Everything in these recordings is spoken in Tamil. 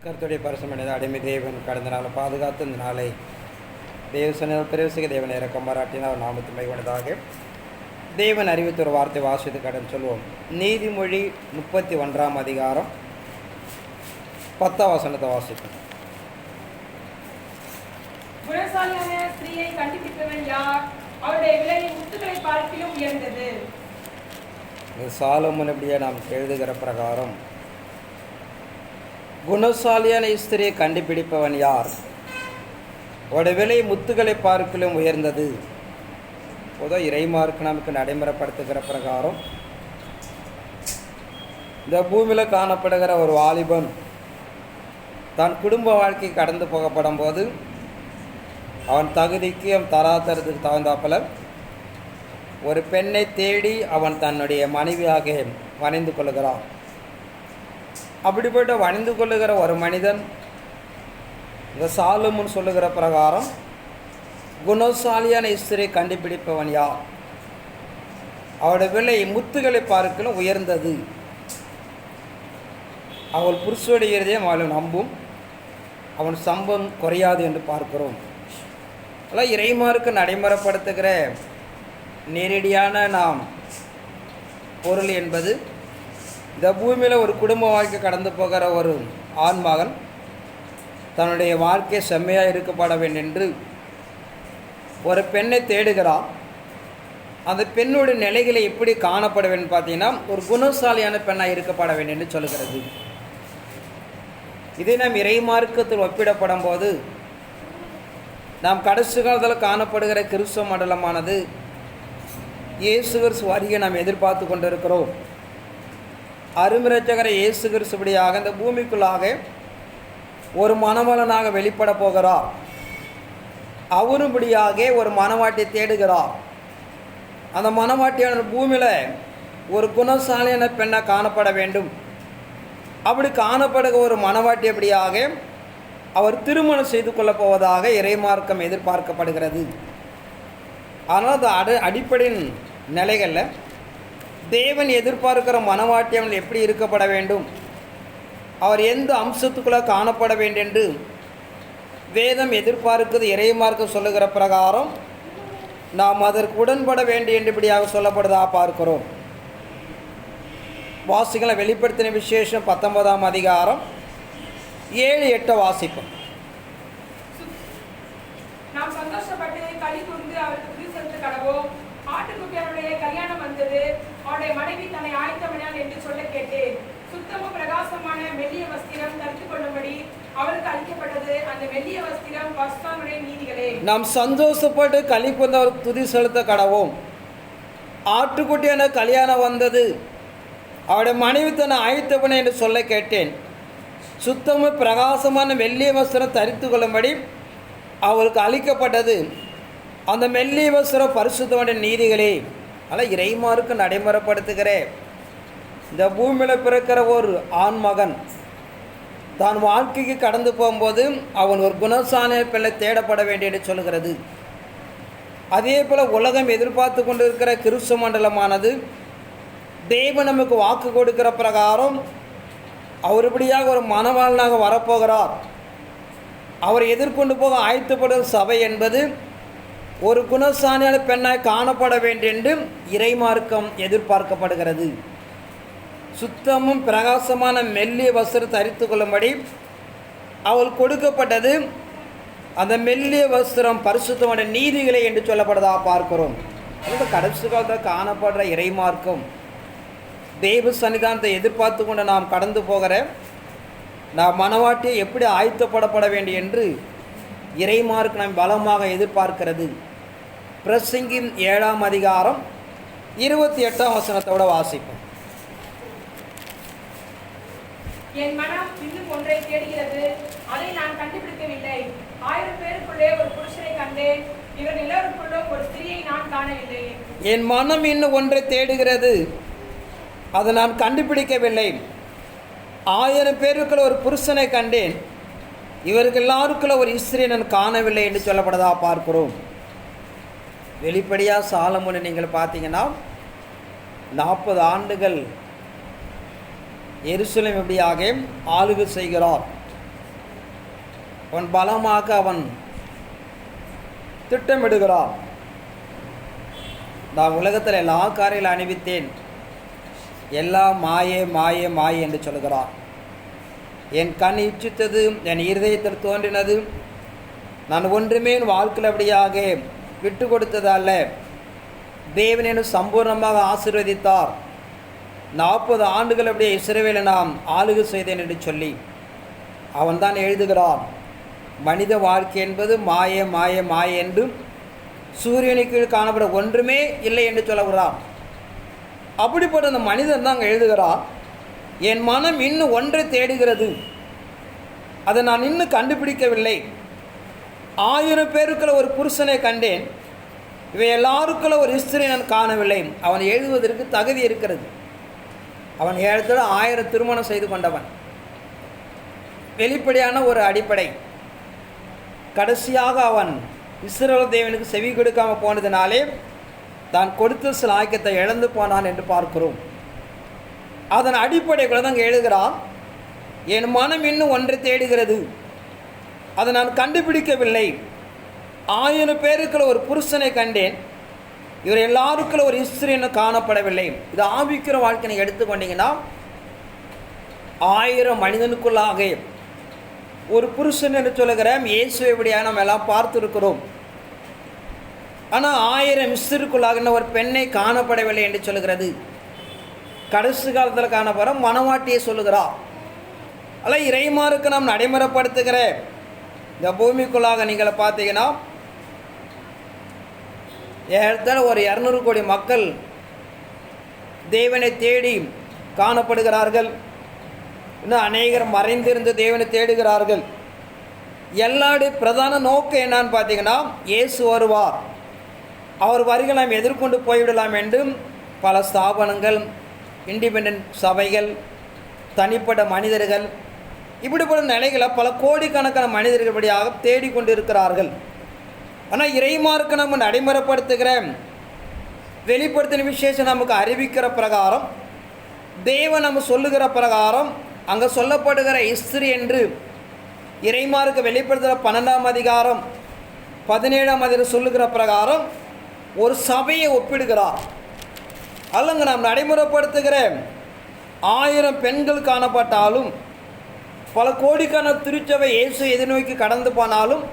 கர்த்தருடைய பரிசுமனித அடிமை தேவன் கடந்த நாளை பாதுகாத்து இந்த நாளை பிரவேசிக்க தேவன் இறக்கம் பாராட்டினால் அவர் நாமத்து மைவனதாக தேவன் அறிவித்த ஒரு வார்த்தை வாசித்து கடன் சொல்வோம். நீதிமொழி 31 அதிகாரம் 10 வசனத்தை வாசிப்போம். குணசாலியான ஸ்திரீயை கண்டுபிடிப்பவன் யார்? அவருடைய விலை முத்துக்களை பார்க்கிலும் உயர்ந்தது. சாலமோன் அப்படியே நாம் எழுதுகிற பிரகாரம் குணசாலியான ஸ்திரியை கண்டுபிடிப்பவன் யார்? அவருடைய விலை முத்துக்களை பார்க்கிலும் உயர்ந்தது. பொதுவாக இறைமார்க்கு நமக்கு நடைமுறைப்படுத்துகிற பிரகாரம் இந்த பூமியில் காணப்படுகிற ஒரு வாலிபன் தான் குடும்ப வாழ்க்கை கடந்து போகப்படும் போது அவன் தகுதிக்கு அவன் தராதரத்துக்கு தகுந்தாப்பில் ஒரு பெண்ணை தேடி அவன் தன்னுடைய மனைவியாக வணைந்து கொள்ளுகிறான். அப்படிப்பட்ட வணைந்து கொள்ளுகிற ஒரு மனிதன் இந்த சாலமோன் சொல்லுகிற பிரகாரம் குணசாலியான ஸ்திரியை கண்டுபிடிப்பவன் யார்? அவருடைய விலை முத்துக்களை பார்க்கலும் உயர்ந்தது. அவள் புருஷனுடைய இருதயம் அவளை நம்பும், அவன் சம்பம் குறையாது என்று பார்க்கிறோம். அதெல்லாம் இறைமார்க்கு நடைமுறைப்படுத்துகிற நேரடியான நாம் பொருள் என்பது இந்த பூமியில் ஒரு குடும்ப வாழ்க்கை கடந்து போகிற ஒரு ஆண்மகன் தன்னுடைய வாழ்க்கை செம்மையாக இருக்கப்பட வேண்டும் என்று ஒரு பெண்ணை தேடுகிறான். அந்த பெண்ணுடைய நிலைகளை எப்படி காணப்பட வேண்டும் பார்த்தீங்கன்னா ஒரு குணசாலியான பெண்ணாக இருக்கப்பட வேண்டும் என்று சொல்கிறது. இதை நாம் இறைமார்க்கத்தில் ஒப்பிடப்படும் போது நாம் கடைசி காலத்தில் காணப்படுகிற கிறிஸ்துவ மண்டலமானது இயேசு கிறிஸ்து வருகை நாம் எதிர்பார்த்து கொண்டிருக்கிறோம். அருமிரட்சகரை இயேசு கிறிஸ்துபடியாக இந்த பூமிக்குள்ளாக ஒரு மணமலனாக வெளிப்பட போகிறார். அவரும்படியாக ஒரு மணவாட்டியை தேடுகிறார். அந்த மணவாட்டியான பூமியில் ஒரு குணசாலியான பெண்ணாக காணப்பட வேண்டும். அப்படி காணப்படுகிற ஒரு மணவாட்டி அப்படியாக அவர் திருமணம் செய்து கொள்ளப் போவதாக இறைமார்க்கம் எதிர்பார்க்கப்படுகிறது. ஆனால் அது அடிப்படையின் நிலைகளில் தேவன் எதிர்பார்க்கிற மணவாட்டி அவன் எப்படி இருக்கப்பட வேண்டும், அவர் எந்த அம்சத்துக்குள்ளே காணப்பட வேண்டும் என்று வேதம் எதிர்பார்க்கிறது. இறைமார்க்கம் சொல்லுகிற பிரகாரம் நாம் அதற்கு உடன்பட வேண்டும் என்று இப்படியாக சொல்லப்படுவதாக பார்க்கிறோம். வாசிகளை வெளிப்படுத்தின விசேஷம் 19 அதிகாரம் 7-8 வாசிப்போம். நாம் சந்தோஷப்பட்டு களி கூர்ந்து அவருக்கு துதி செலுத்த கடவோம். ஆட்டுக்குட்டியாருடைய கல்யாணம் வந்தது, அவருடைய மனைவி தன்னை ஆயத்தமினாள் என்று சொல்ல கேட்டேன். சுத்தமும் பிரகாசமான மெல்லிய வஸ்திரம் தரித்துக் கொள்ளும்படி அவருக்கு அளிக்கப்பட்டது. அந்த மெல்லிய வஸ்திரம் பரிசுத்தமுடைய நீதிகளே. நாம் சந்தோஷப்பட்டு களி கூர்ந்து அவருக்கு துதி செலுத்த கடவோம். ஆட்டுக்குட்டியான கல்யாணம் வந்தது, அவருடைய மனைவி தன்னை ஆயத்தமினாள் என்று சொல்ல கேட்டேன். சுத்தமும் பிரகாசமான மெல்லிய வஸ்திரம் தரித்து கொள்ளும்படி அவருக்கு அளிக்கப்பட்டது. அந்த மெல்லிய வஸ்திரம் பரிசுத்தமுடைய நீதிகளே. ஆனால் இறைமார்க்கு நடைமுறைப்படுத்துகிற இந்த பூமியில் பிறக்கிற ஒரு ஆண்மகன் தான் வாழ்க்கைக்கு கடந்து போகும்போது அவன் ஒரு குணசாலிய பிள்ளை தேடப்பட வேண்டிய என்று சொல்கிறது. அதே போல் உலகம் எதிர்பார்த்து கொண்டு இருக்கிற கிறிஸ்துவ மண்டலமானது தேவன் நமக்கு வாக்கு கொடுக்கிற பிரகாரம் அவர் இப்படியாக ஒரு மணவாளனாக வரப்போகிறார். அவரை எதிர்கொண்டு போக ஆயத்தப்படும் சபை என்பது ஒரு குணசாலியான பெண்ணாய் காணப்பட வேண்டும் என்று இறைமார்க்கம் எதிர்பார்க்கப்படுகிறது. சுத்தமும் பிரகாசமான மெல்லிய வஸ்திரம் தரித்து கொள்ளும்படி அவள் கொடுக்கப்பட்டது. அந்த மெல்லிய வஸ்திரம் பரிசுத்தமான நீதிகளை என்று சொல்லப்படுவதாக பார்க்கிறோம். அதாவது கடைசி காலத்தில் காணப்படுற இறைமார்க்கம் தெய்வ சன்னிதானத்தை எதிர்பார்த்து கொண்டு நாம் கடந்து போகிற நாம் மணவாட்டியை எப்படி ஆயத்தப்படப்பட வேண்டும் என்று இறைமார்க்கு நாம் பலமாக எதிர்பார்க்கிறது. பிரசங்கி 7 அதிகாரம் 28 வசனத்தோட வாசிப்போம். என் மனம் இன்னும் ஒன்றை தேடுகிறது, அதை நான் கண்டுபிடிக்கவில்லை. 1000 பேருக்குள்ளே ஒரு புருஷனை கண்டேன், இவர்கள் எல்லோருக்குள்ளும் ஒரு ஸ்திரியை நான் காணவில்லை. என் மனம் இன்னும் ஒன்றை தேடுகிறது, அதை நான் கண்டுபிடிக்கவில்லை. 1000 பேருக்குள்ள ஒரு புருஷனை கண்டேன், இவர்கள் எல்லாருக்குள்ள ஒரு ஸ்திரியை நான் காணவில்லை என்று சொல்லப்பட்டதாக பார்க்கிறோம். வெளிப்படையாக சாலமோனை நீங்கள் பார்த்தீங்கன்னா 40 ஆண்டுகள் எருசலேம் எப்படியாக ஆளுகை செய்கிறார். அவன் பலமாக அவன் திட்டமிடுகிறான். நான் உலகத்தில் எல்லா காரியங்களும் அணிவித்தேன், எல்லாம் மாயே மாயே மாயே என்று சொல்கிறான். என் கண் இச்சித்தது, என் இருதயத்தில் தோன்றினது, நான் ஒன்றுமே என் வாழ்க்கையில் அப்படியாக விட்டு கொடுத்ததல்ல. தேவன் என்னை சம்பூர்ணமாக ஆசீர்வதித்தார். 40 ஆண்டுகள் அப்படியே இஸ்ரவேலை நாம் ஆளுகை செய்தேன் என்று சொல்லி அவன் தான் எழுதுகிறான். மனித வாழ்க்கை என்பது மாய மாய மாய என்றும் சூரியனுக்கு கீழ் காணப்பட ஒன்றுமே இல்லை என்று சொல்லுகிறான். அப்படிப்பட்ட அந்த மனிதன் தான் அங்கே எழுதுகிறான், என் மனம் இன்னும் ஒன்றை தேடுகிறது, அதை நான் இன்னும் கண்டுபிடிக்கவில்லை. 1000 பேருக்குள்ள ஒரு புருஷனை கண்டேன், இவை எல்லாருக்குள்ள ஒரு ஸ்திரியை நான் காணவில்லை. அவன் எழுதுவதற்கு தகுதி இருக்கிறது. அவன் ஏழத்தில் 1000 திருமணம் செய்து கொண்டவன். வெளிப்படையான ஒரு அடிப்படை. கடைசியாக அவன் இஸ்ரவேல் தேவனுக்கு செவி கொடுக்காமல் போனதினாலே தான் கொடுத்த சில ஆக்கியத்தை இழந்து போனான் என்று பார்க்கிறோம். அதன் அடிப்படைகளை தான் எழுதுகிறான், என் மனம் இன்னும் ஒன்றை தேடுகிறது, அதை நான் கண்டுபிடிக்கவில்லை. 1000 பேருக்குள்ள ஒரு புருஷனை கண்டேன், இவர் எல்லாருக்குள்ள ஒரு ஸ்திரீன்னு காணப்படவில்லை. இது ஆவிக்கிற வாழ்க்கை நீங்கள் எடுத்துக்கொண்டீங்கன்னா 1000 மனிதனுக்குள்ளாக ஒரு புருஷன் என்று சொல்லுகிறேன். இயேசுவை இப்படியாக நம்ம எல்லாம் பார்த்துருக்கிறோம். ஆனால் 1000 மிஸ்ருக்குள்ளாக இன்னும் ஒரு பெண்ணை காணப்படவில்லை என்று சொல்லுகிறது. கடைசி காலத்தில் காணப்படுற மனவாட்டியை சொல்லுகிறார். அல்ல இறைமாருக்கு நாம் நடைமுறைப்படுத்துகிற இந்த பூமிக்குள்ளாக நீங்கள் பார்த்தீங்கன்னா ஏறத்தாழ ஒரு 200 கோடி மக்கள் தேவனை தேடி காணப்படுகிறார்கள். இன்னும் அநேகர் மறைந்திருந்து தேவனை தேடுகிறார்கள். எல்லாருடைய பிரதான நோக்கம் என்னான்னு பார்த்தீங்கன்னா, இயேசு வருவார், அவர் வருகை நாம் எதிர்கொண்டு போய்விடலாம் என்றும் பல ஸ்தாபனங்கள், இண்டிபெண்டன்ட் சபைகள், தனிப்பட்ட மனிதர்கள், இப்படிப்பட்ட நிலைகளை பல கோடிக்கணக்கான மனிதர்கள் படியாக தேடிக்கொண்டு இருக்கிறார்கள். ஆனால் இறைமார்க்கு நம்ம நடைமுறைப்படுத்துகிற வெளிப்படுத்தின விசேஷம் நமக்கு அறிவிக்கிற பிரகாரம், தேவன் நம்ம சொல்லுகிற பிரகாரம், அங்கே சொல்லப்படுகிற இஸ்திரி என்று இறைமார்க்கு வெளிப்படுத்துகிற 12ஆம் அதிகாரம் 17ஆம் அதிகாரம் சொல்லுகிற பிரகாரம் ஒரு சபையை ஒப்பிடுகிறார். அல்லங்க நாம் நடைமுறைப்படுத்துகிற 1000 பெண்கள் காணப்பட்டாலும், பல கோடிக்கான திருச்சபை இயேசு எதிர்நோக்கி கடந்து போனாலும்,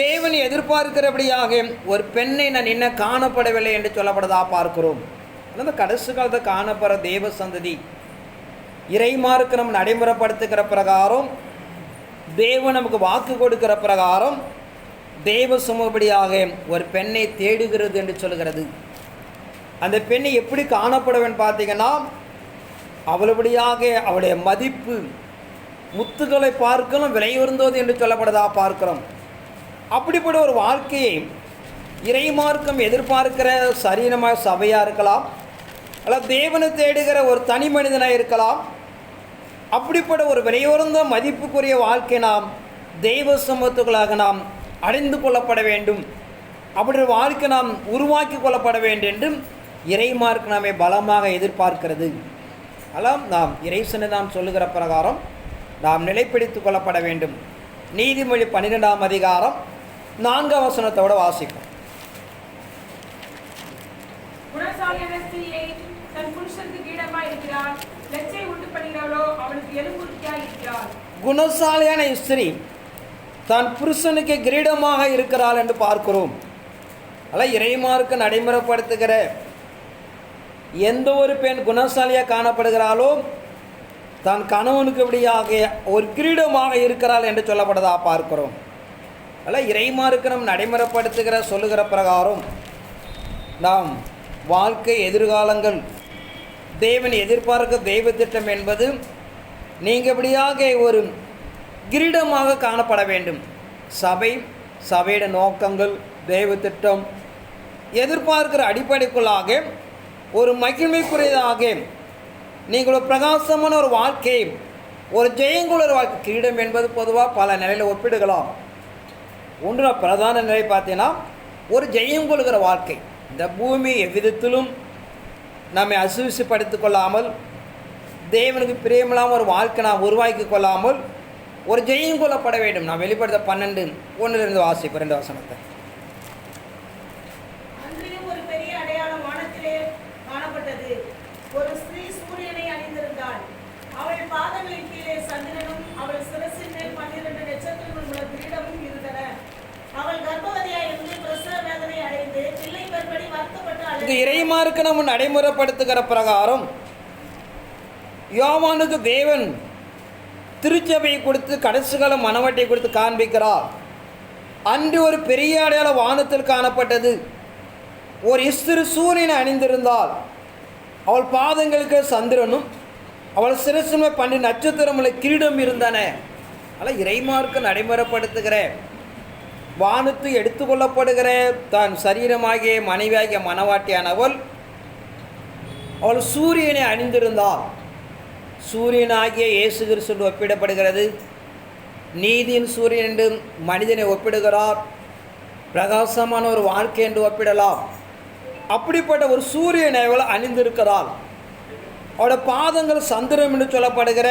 தேவனை எதிர்பார்க்கிறபடியாக ஒரு பெண்ணை நான் இன்னும் காணப்படவில்லை என்று சொல்லப்படுதா பார்க்கிறோம். அந்த கடைசி காலத்தை காணப்படுற தேவ சந்ததி இறைமாருக்கு நம்ம நடைமுறைப்படுத்துகிற பிரகாரம், தேவன் நமக்கு வாக்கு கொடுக்கிற பிரகாரம் தேவ சுமபடியாக ஒரு பெண்ணை தேடுகிறது என்று சொல்கிறது. அந்த பெண்ணை எப்படி காணப்படுவேன்னு பார்த்தீங்கன்னா, அவளுபடியாக அவளுடைய மதிப்பு முத்துக்களை பார்க்கணும் விலையுறந்தது என்று சொல்லப்படுதா பார்க்கிறோம். அப்படிப்பட்ட ஒரு வாழ்க்கையை இறைமார்க்கம் எதிர்பார்க்கிற சரீரமாக சபையாக இருக்கலாம், அல்ல தேவனை தேடுகிற ஒரு தனி மனிதனாக இருக்கலாம். அப்படிப்பட்ட ஒரு விலையுறந்த மதிப்புக்குரிய வாழ்க்கை நாம் தெய்வ சமத்துக்களாக நாம் அடைந்து கொள்ளப்பட வேண்டும். அப்படி ஒரு வாழ்க்கை நாம் உருவாக்கி கொள்ளப்பட வேண்டும் என்றும் இறைமார்க்கு நாமே பலமாக எதிர்பார்க்கிறது. அலாம் நாம் இறைசனை நாம் சொல்லுகிற பிரகாரம் நாம் நிலைப்பிடித்து கொள்ளப்பட வேண்டும். நீதிமொழி 12ஆம் அதிகாரம் 4ஆம் வசனத்தோடு வாசிப்போம். குணசாலியான ஸ்திரீயை தன் புருஷனுக்கு கீழமாய் இருக்கிறாள், லெச்சை உண்டு பண்ணுகிறவளோ அவனுக்கு எலும்புருத்தியாய் இருக்கிறாள். குணசாலியான ஸ்திரீ தன் புருஷனுக்கு கிரீடமாக இருக்கிறாள் என்று பார்க்கிறோம். அல்ல இறைமார்க்கு நடைமுறைப்படுத்துகிற எந்த ஒரு பெண் குணசாலியாக காணப்படுகிறாளோ தன் கணவனுக்கு இப்படியாக ஒரு கிரீடமாக இருக்கிறாள் என்று சொல்லப்படுதா பார்க்கிறோம். அல்ல இறைமார்க்கு நம் நடைமுறைப்படுத்துகிற சொல்லுகிற பிரகாரம் நாம் வாழ்க்கை எதிர்காலங்கள் தேவன் எதிர்பார்க்க தெய்வ திட்டம் என்பது நீங்கள் இப்படியாக ஒரு கிரீடமாக காணப்பட வேண்டும். சபையோட நோக்கங்கள் தெய்வ திட்டம் எதிர்பார்க்கிற அடிப்படைக்குள்ளாக ஒரு மகிழ்மைக்குரியதாக நீங்கள் ஒரு பிரகாசமான ஒரு வாழ்க்கை, ஒரு ஜெயங்குள்ள ஒரு வாழ்க்கை. கிரீடம் என்பது பொதுவாக பல நிலையில் ஒப்பிடுகலாம். ஒன்று பிரதான நிலை பார்த்தீங்கன்னா ஒரு ஜெயம் கொள்கிற வாழ்க்கை. இந்த பூமி எவ்விதத்திலும் நம்மை அசுவிசுப்படுத்திக் கொள்ளாமல், தேவனுக்கு பிரியமில்லாமல் ஒரு வாழ்க்கை நாம் உருவாக்கி கொள்ளாமல், ஒரு ஜெயம் கொள்ளப்பட வேண்டும். நான் வெளிப்படுத்த 12:1 வாசிப்பேன் 2 வசனத்தை. அன்றியும் ஒரு பெரிய அடையாளம் வானத்திலே காணப்பட்டது. ஒரு ஸ்திரீ சூரியனை அணிந்திருந்தாள். அவள் பாதங்களின் கீழே சந்திரனும் அவள் சிரசின் மேல் 12 நட்சத்திரங்கள் உள்ள கிரீடமும் இருந்தன. அவள் கர்ப்பவதியாய் இருந்து பிரசவ வேதனை அடைந்து பிள்ளை பெறும்படி வருத்தப்பட்டு இங்கு இறைமார்க்கு நம்ம நடைமுறைப்படுத்துகிற பிரகாரம் யோவானுக்கு தேவன் திருச்சபையை கொடுத்து கடைசிகால மனவட்டை கொடுத்து காண்பிக்கிறார். அன்று ஒரு பெரிய அடையாள வானத்தில் காணப்பட்டது. ஒரு ஸ்திரீ சூரியனை அணிந்திருந்தாள். அவள் பாதங்களுக்கு சந்திரனும் அவள் சிரசுமே 12 நட்சத்திரமுள்ள கிரீடம் இருந்தன. அதனால் இறைமார்க்கு நடைமுறைப்படுத்துகிற வானத்து எடுத்துக்கொள்ளப்படுகிற தான் சரீரமாகிய மனைவியாகிய மனவாட்டியானவள் அவள் சூரியனை அணிந்திருந்தாள். சூரியனாகிய இயேசு கிறிஸ்து ஒப்பிடப்படுகிறது. நீதியின் சூரியன் என்று மனிதனை ஒப்பிடுகிறார். பிரகாசமான ஒரு வாழ்க்கை என்று ஒப்பிடலாம். அப்படிப்பட்ட ஒரு சூரியனை அவள் அணிந்திருக்கிறாள். அவளுடைய பாதங்கள் சந்திரம் என்று சொல்லப்படுகிற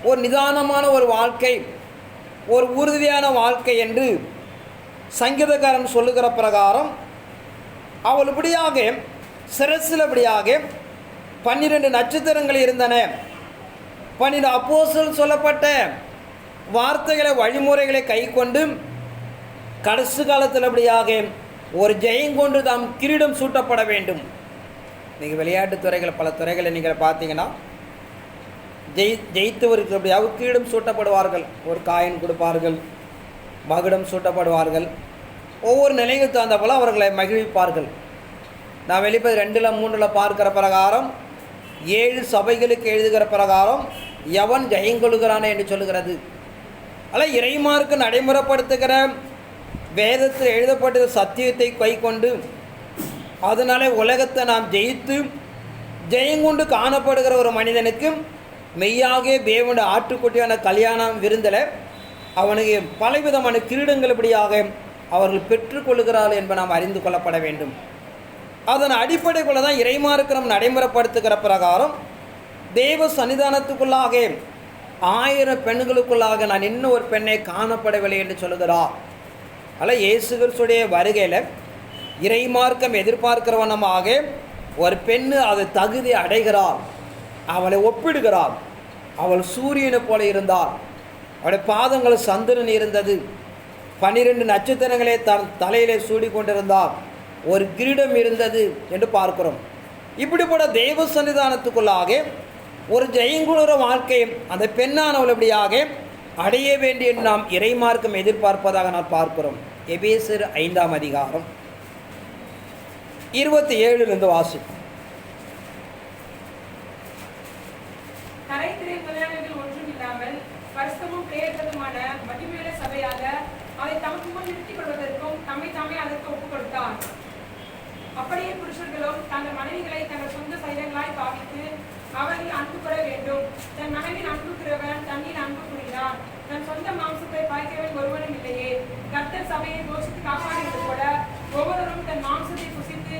ஒரு நிதானமான ஒரு வாழ்க்கை, ஒரு உறுதியான வாழ்க்கை என்று சங்கீதக்காரன் சொல்லுகிற பிரகாரம் அவள் இப்படியாக சிரசில் இப்படியாக 12 நட்சத்திரங்கள் இருந்தன. 12 அப்போஸ்தலர் சொல்லப்பட்ட வார்த்தைகளை வழிமுறைகளை கை கொண்டு கடைசி காலத்தில் அப்படியாக ஒரு ஜெயம் கொண்டு தாம் கிரீடம் சூட்டப்பட வேண்டும். நீங்கள் விளையாட்டுத் துறைகள் பல துறைகளை நீங்கள் பார்த்தீங்கன்னா ஜெயித்தவருக்கு அப்படியாக கிரீடம் சூட்டப்படுவார்கள். ஒரு காயின் கொடுப்பார்கள், மகுடம் சூட்டப்படுவார்கள். ஒவ்வொரு நிலையில் தகுந்த போல அவர்களை மகிழ்விப்பார்கள். நான் வெளிப்பது 2-3 பார்க்கிற பிரகாரம் 7 சபைகளுக்கு எழுதுகிற பிரகாரம் எவன் ஜெயங்கொள்கிறானே என்று சொல்லுகிறது. அல்ல இறைமார்க்கு நடைமுறைப்படுத்துகிற வேதத்தில் எழுதப்பட்ட சத்தியத்தை கை கொண்டு அதனாலே உலகத்தை நாம் ஜெயித்து ஜெயங்கொண்டு காணப்படுகிற ஒரு மனிதனுக்கு மெய்யாக தேவனுடைய ஆட்டுக்குட்டியான கல்யாணம் விருந்தில் அவனுக்கு பலவிதமான கிரீடங்கள் இப்படியாக அவர்கள் பெற்றுக்கொள்கிறார்கள் என்பதை நாம் அறிந்து கொள்ளப்பட வேண்டும். அதன் அடிப்படைக்குள்ள தான் இறைமார்க்கு நாம் நடைமுறைப்படுத்துகிற பிரகாரம் தேவ சன்னிதானத்துக்குள்ளாக 1000 பெண்களுக்குள்ளாக நான் இன்னும் ஒரு பெண்ணை காணப்படவில்லை என்று சொல்லுகிறார். அதில் இயேசு கிறிஸ்துடைய வருகையில் இறைமார்க்கம் எதிர்பார்க்கிறவனமாக ஒரு பெண்ணு அது தகுதி அடைகிறாள். அவளை ஒப்பிடுகிறாள். அவள் சூரியனை போல இருந்தாள். அவளுடைய பாதங்கள் சந்திரன் இருந்தது. 12 நட்சத்திரங்களே தன் தலையிலே சூடி கொண்டிருந்தாள். ஒரு கிரீடம் இருந்தது என்று பார்க்கிறோம். இப்படிப்பட்ட தெய்வ சன்னிதானத்துக்குள்ளாக ஒரு ஜெயங்குளுற வாழ்க்கை அந்த பெண்ணானவள் எப்படியாக அடைய வேண்டிய நாம் இறைமார்க்கம் எதிர்பார்ப்பதாக நாம் பார்க்கிறோம். எபேசியர் 5ஆம் அதிகாரம் 27 வாசிப்போம். கரைதிரை முதலானவைகள் ஒன்றும் இல்லாமல் பரிசுத்தமும் பெயர்த்ததுமான மகிமையுள்ள சபையாக அதை தமக்கு முன் நிறுத்திக் கொள்வதற்கும் தம்மை தாமே அதற்கு ஒப்புக் கொடுத்தார். அப்படியே புருஷர்களும் தங்கள் மனைவிகளை தங்கள் சொந்த சைலங்களாய் பாவித்து அவர்கள் அன்பு பெற வேண்டும். தன் மனைவின் அன்பு கூறவன் தன்னில் அன்பு கூறுகிறான். தன் சொந்த மாம்சத்தை பாய்க்கிறவன் ஒருவனும் இல்லையே. கர்த்தர் சபையை போஷித்து காப்பாற்றுவது போல ஒவ்வொருவரும் தன் மாம்சத்தை புசித்து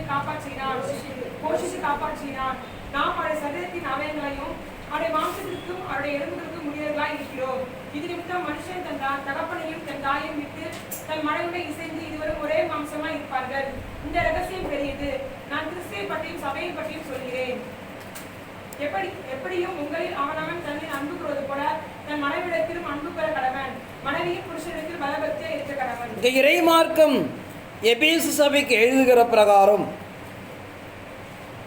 காப்பாற்றினான். நாம் அவருடைய சரீரத்தின் அவயங்களையும் அவருடைய மாம்சத்திற்கும் அவருடைய எலும்புகளுக்கும் உரியவர்களாய் இருக்கிறோம். இது நிமித்தம் மனுஷன் தன் தகப்பனையும் தன் தாயையும் விட்டு தன் மனைவியுடன் இசைந்து இருவரும் ஒரே மாம்சமாய் இருப்பார்கள். இந்த ரகசியம் பெரியது. நான் கிறிஸ்துவை பற்றியும் சபையை பற்றியும் சொல்கிறேன். எப்படியும் உங்களில் அவனவன் தன்னில் அன்பு கூறுவது போல தன் மனைவிடத்திலும் அன்பு பெற கடவன். மனைவியும் புருஷனிடத்தில் பலபக்தியா இருக்க கடவன். இந்த இறைமார்க்கம் எபேசு சபைக்கு எழுதுகிற பிரகாரம்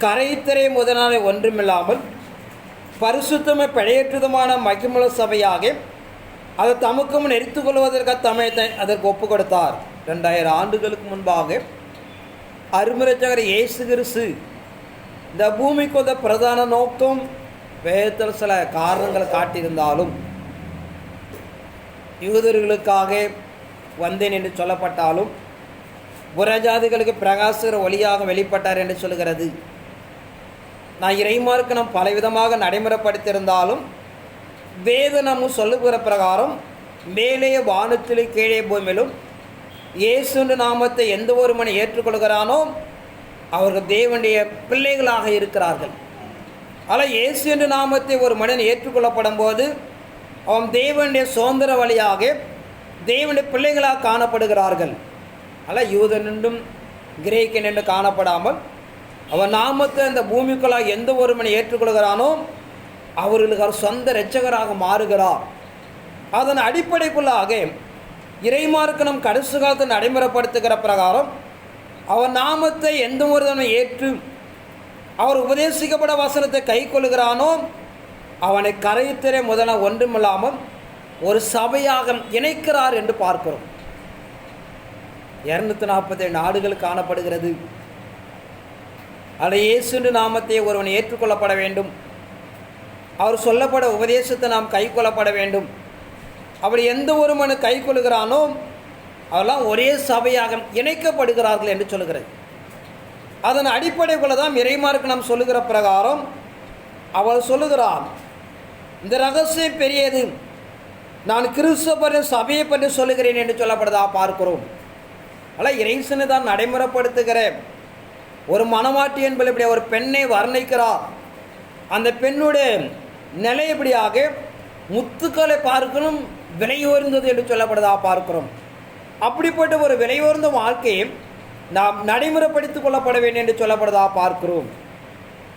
கரைத்திரை முதலான ஒன்றுமில்லாமல் பரிசுத்தமை பிழையற்றதுமான மகிமுள்ள சபையாக அதை தமக்கு முன் எரித்துக் கொள்வதற்காக தம்மை அதற்கு ஒப்பு கொடுத்தார். 2000 ஆண்டுகளுக்கு முன்பாக அருமரட்சகர் இயேசு கிறிஸ்து இந்த பூமிக்கு வந்த பிரதான நோக்கம் வேதத்தில் சில காரணங்களை காட்டியிருந்தாலும் யூதர்களுக்காக வந்தேன் என்று சொல்லப்பட்டாலும் புறஜாதிகளுக்கு பிரகாசகர் ஒளியாக வெளிப்பட்டார் என்று சொல்கிறது. நான் இறைமார்க்கு நாம் பலவிதமாக நடைமுறைப்படுத்தியிருந்தாலும் வேதனம் சொல்லுகிற பிரகாரம் மேலே வானத்திலே கீழே பூமியிலும் இயேசுவின் நாமத்தை எந்த ஒரு மனிதன் ஏற்றுக்கொள்கிறானோ அவர்கள் தேவனுடைய பிள்ளைகளாக இருக்கிறார்கள். ஆனால் இயேசு என்ற நாமத்தை ஒரு மனிதன் ஏற்றுக்கொள்ளப்படும் போது அவன் தேவனுடைய சுதந்திர வழியாக தேவனுடைய பிள்ளைகளாக காணப்படுகிறார்கள். அல்ல யூதன் என்றும் கிரேக்கன் என்று காணப்படாமல் அவன் நாமத்தை இந்த பூமிக்குள்ளாக எந்த ஒருவனை ஏற்றுக்கொள்கிறானோ அவர்களுக்கு அவர் சொந்த இரட்சகராக மாறுகிறார். அதன் அடிப்படைக்குள்ளாக இறைமார்க்கணம் கடைசி காலத்தை நடைமுறைப்படுத்துகிற பிரகாரம் அவன் நாமத்தை எந்த ஒருவனை ஏற்று அவர் உபதேசிக்கப்பட வசனத்தை கை கொள்கிறானோ அவனை கரைத்திரை முதல ஒன்றுமில்லாமல் ஒரு சபையாக இணைக்கிறார் என்று பார்க்கிறோம். 247 நாடுகள் காணப்படுகிறது. அதில் இயேசு நாமத்தை ஒருவன் ஏற்றுக்கொள்ளப்பட வேண்டும். அவர் சொல்லப்பட உபதேசத்தை நாம் கை கொள்ளப்பட வேண்டும். அப்படி எந்த ஒருவனு கை கொள்கிறானோ அவெல்லாம் ஒரே சபையாக இணைக்கப்படுகிறார்கள் என்று சொல்கிறது. அதன் அடிப்படைக்குள்ள தான் இறைமார்க்கு நாம் சொல்லுகிற பிரகாரம் அவர் சொல்லுகிறார், இந்த ரகசியம் பெரியது, நான் கிறிஸ்துவ பற்றி சபையை பற்றி சொல்லுகிறேன் என்று சொல்லப்படுதா பார்க்கிறோம். ஆனால் இறைசனை தான் நடைமுறைப்படுத்துகிற ஒரு மணவாட்டி என்பது இப்படி ஒரு பெண்ணை வர்ணிக்கிறார். அந்த பெண்ணுடைய நிலை இப்படியாக முத்துக்களை பார்க்கணும் விலையுயர்ந்தது என்று சொல்லப்படுதா பார்க்கிறோம். அப்படிப்பட்ட ஒரு விலையுயர்ந்த வாழ்க்கையை நாம் நடைமுறைப்படுத்திக் கொள்ளப்பட வேண்டும் என்று சொல்லப்படுதா பார்க்கிறோம்.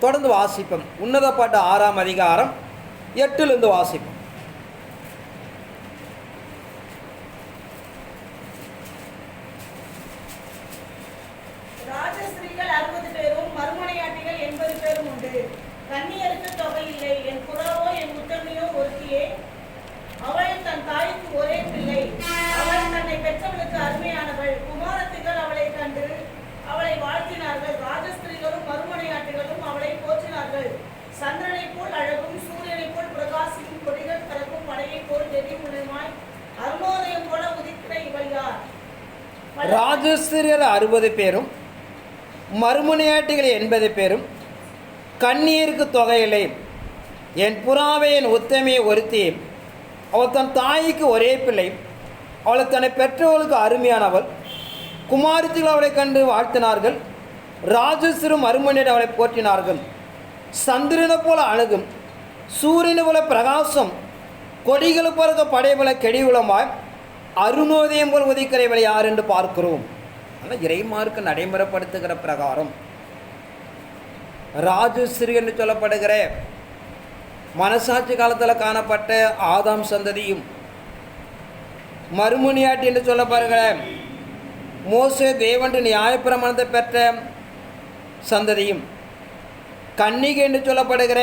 தொடர்ந்து வாசிப்போம். உன்னத பாட்டு 6ஆம் அதிகாரம் 8 வாசிப்போம். ராஜஸ்திரீகள் 60 பேரும் மறுமனையாட்டிகள் 80 பேரும் உண்டு. கன்னியருக்கு தொகை இல்லை. என் புறாவோ என் உத்தமையோ ஒருத்தியே. அவள் தன் தாய்க்கு ஒரே பிள்ளை. அவள் தன்னை பெற்றவளுக்கு அருமையானவள். குமாரத்திகள் அவளை கண்டு அவளை வாழ்த்தினார்கள். ராஜஸ்திரீகளும் மறுமனையாட்டிகளும் அவளை போற்றினார்கள். சந்திரனை போல் அழகும் சூரியனை போல் பிரகாசிக்கும் கொடிகள் பறக்கும் படையை போல் வெடிமுனைமாய் அருணோதயம் போல உதிக்கிற இவள் யார்? ராஜஸ்திரியர் 60 பேரும் மறுமனையாட்டிகள் 80 பேரும் கண்ணீருக்கு தொகையில்லை. என் புறாவை என் உத்தமையை ஒருத்தி. அவள் தன் தாய்க்கு ஒரே பிள்ளை. அவளை தன்னை பெற்றவளுக்கு அருமையானவள். குமாரத்திகள் அவளை கண்டு வாழ்த்தினார்கள். ராஜஸ்திரு மறுமனையாட்டி அவளை போற்றினார்கள். சந்திரனை போல அழகும் சூரியனை போல பிரகாசம் கொடிகளை பிறகு படைபல கெடிவுளமாய் அருணோதயம் போல் உதிக்கிறவளை யார் என்று பார்க்கிறோம். ஆனால் இறைமார்க்கு நடைமுறைப்படுத்துகிற பிரகாரம் ராஜஸ்ரீ என்று சொல்லப்படுகிற மனசாட்சி காலத்தில் காணப்பட்ட ஆதாம் சந்ததியும், மறுமணியாட்டி என்று சொல்லப்படுகிற மோசே தேவன் நியாயப்பிரமாணத்தை பெற்ற சந்ததியும், கன்னிகை என்று சொல்லப்படுகிற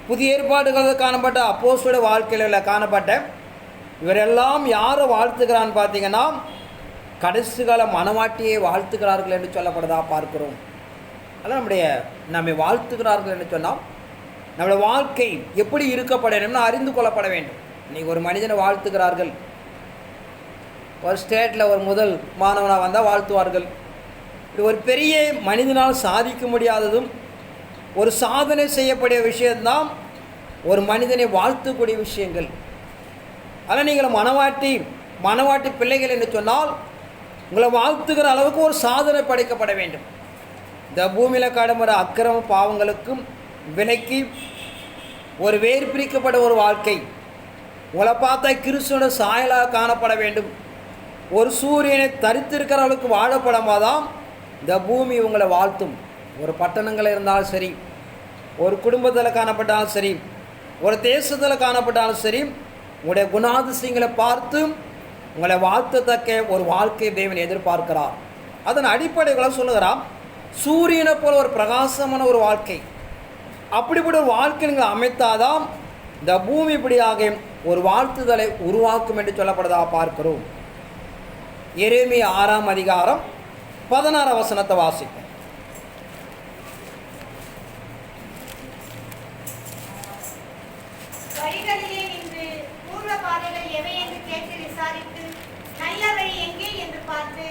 புதிய ஏற்பாடுகளில் காணப்பட்ட அப்போஸ்தலருடைய வாழ்க்கையில் காணப்பட்ட இவரெல்லாம் யாரை வாழ்த்துக்கிறான்னு பார்த்தீங்கன்னா கடைசி கால மனவாட்டியை வாழ்த்துக்கிறார்கள் என்று சொல்லப்படுதா பார்க்கிறோம். அதனால் நம்மை வாழ்த்துக்கிறார்கள் என்று சொன்னால் நம்முடைய வாழ்க்கை எப்படி இருக்கப்பட வேண்டும்னு அறிந்து கொள்ளப்பட வேண்டும். இன்றைக்கி ஒரு மனிதனை வாழ்த்துக்கிறார்கள். ஒரு ஸ்டேட்டில் ஒரு முதல் மாணவனாக வந்தால் வாழ்த்துவார்கள். இது ஒரு பெரிய மனிதனால் சாதிக்க முடியாததும் ஒரு சாதனை செய்யக்கூடிய விஷயம்தான் ஒரு மனிதனை வாழ்த்தக்கூடிய விஷயங்கள். ஆனால் நீங்கள் மனவாட்டி பிள்ளைகள் என்று சொன்னால் உங்களை வாழ்த்துகிற அளவுக்கு ஒரு சாதனை படைக்கப்பட வேண்டும். இந்த பூமியில் கடமுற அக்கிரம பாவங்களுக்கும் விலக்கி ஒரு வேறு பிரிக்கப்பட்ட ஒரு வாழ்க்கை. உங்களை பார்த்தா கிறிஸ்துவோட சாயலாக காணப்பட வேண்டும். ஒரு சூரியனை தரித்திருக்கிற அளவுக்கு வாழப்படாமதான் இந்த பூமி உங்களை வாழ்த்தும். ஒரு பட்டணங்கள் இருந்தாலும் சரி, ஒரு குடும்பத்தில் காணப்பட்டாலும் சரி, ஒரு தேசத்தில் காணப்பட்டாலும் சரி, உங்களுடைய குணாதிசயங்களை பார்த்து உங்களை வாழ்த்தத்தக்க ஒரு வாழ்க்கையை தேவன் எதிர்பார்க்கிறார். அதன் அடிப்படைகளை சொல்லுகிறான், சூரியனை போல ஒரு பிரகாசமான ஒரு வாழ்க்கை. அப்படிப்பட்ட ஒரு வாழ்க்கை நீங்கள் அமைத்தாதான் இந்த பூமி இப்படியாக ஒரு வாழ்த்துதலை உருவாக்கும் என்று சொல்லப்படுதா பார்க்கிறோம். எரேமியா 6ஆம் அதிகாரம் 16 வசனத்தை வாசிப்போம். வழிகளிலே நின்று பூர்வ பாதைகள் எவை என்று கேட்டு விசாரித்து நல்ல வழி எங்கே என்று பார்த்து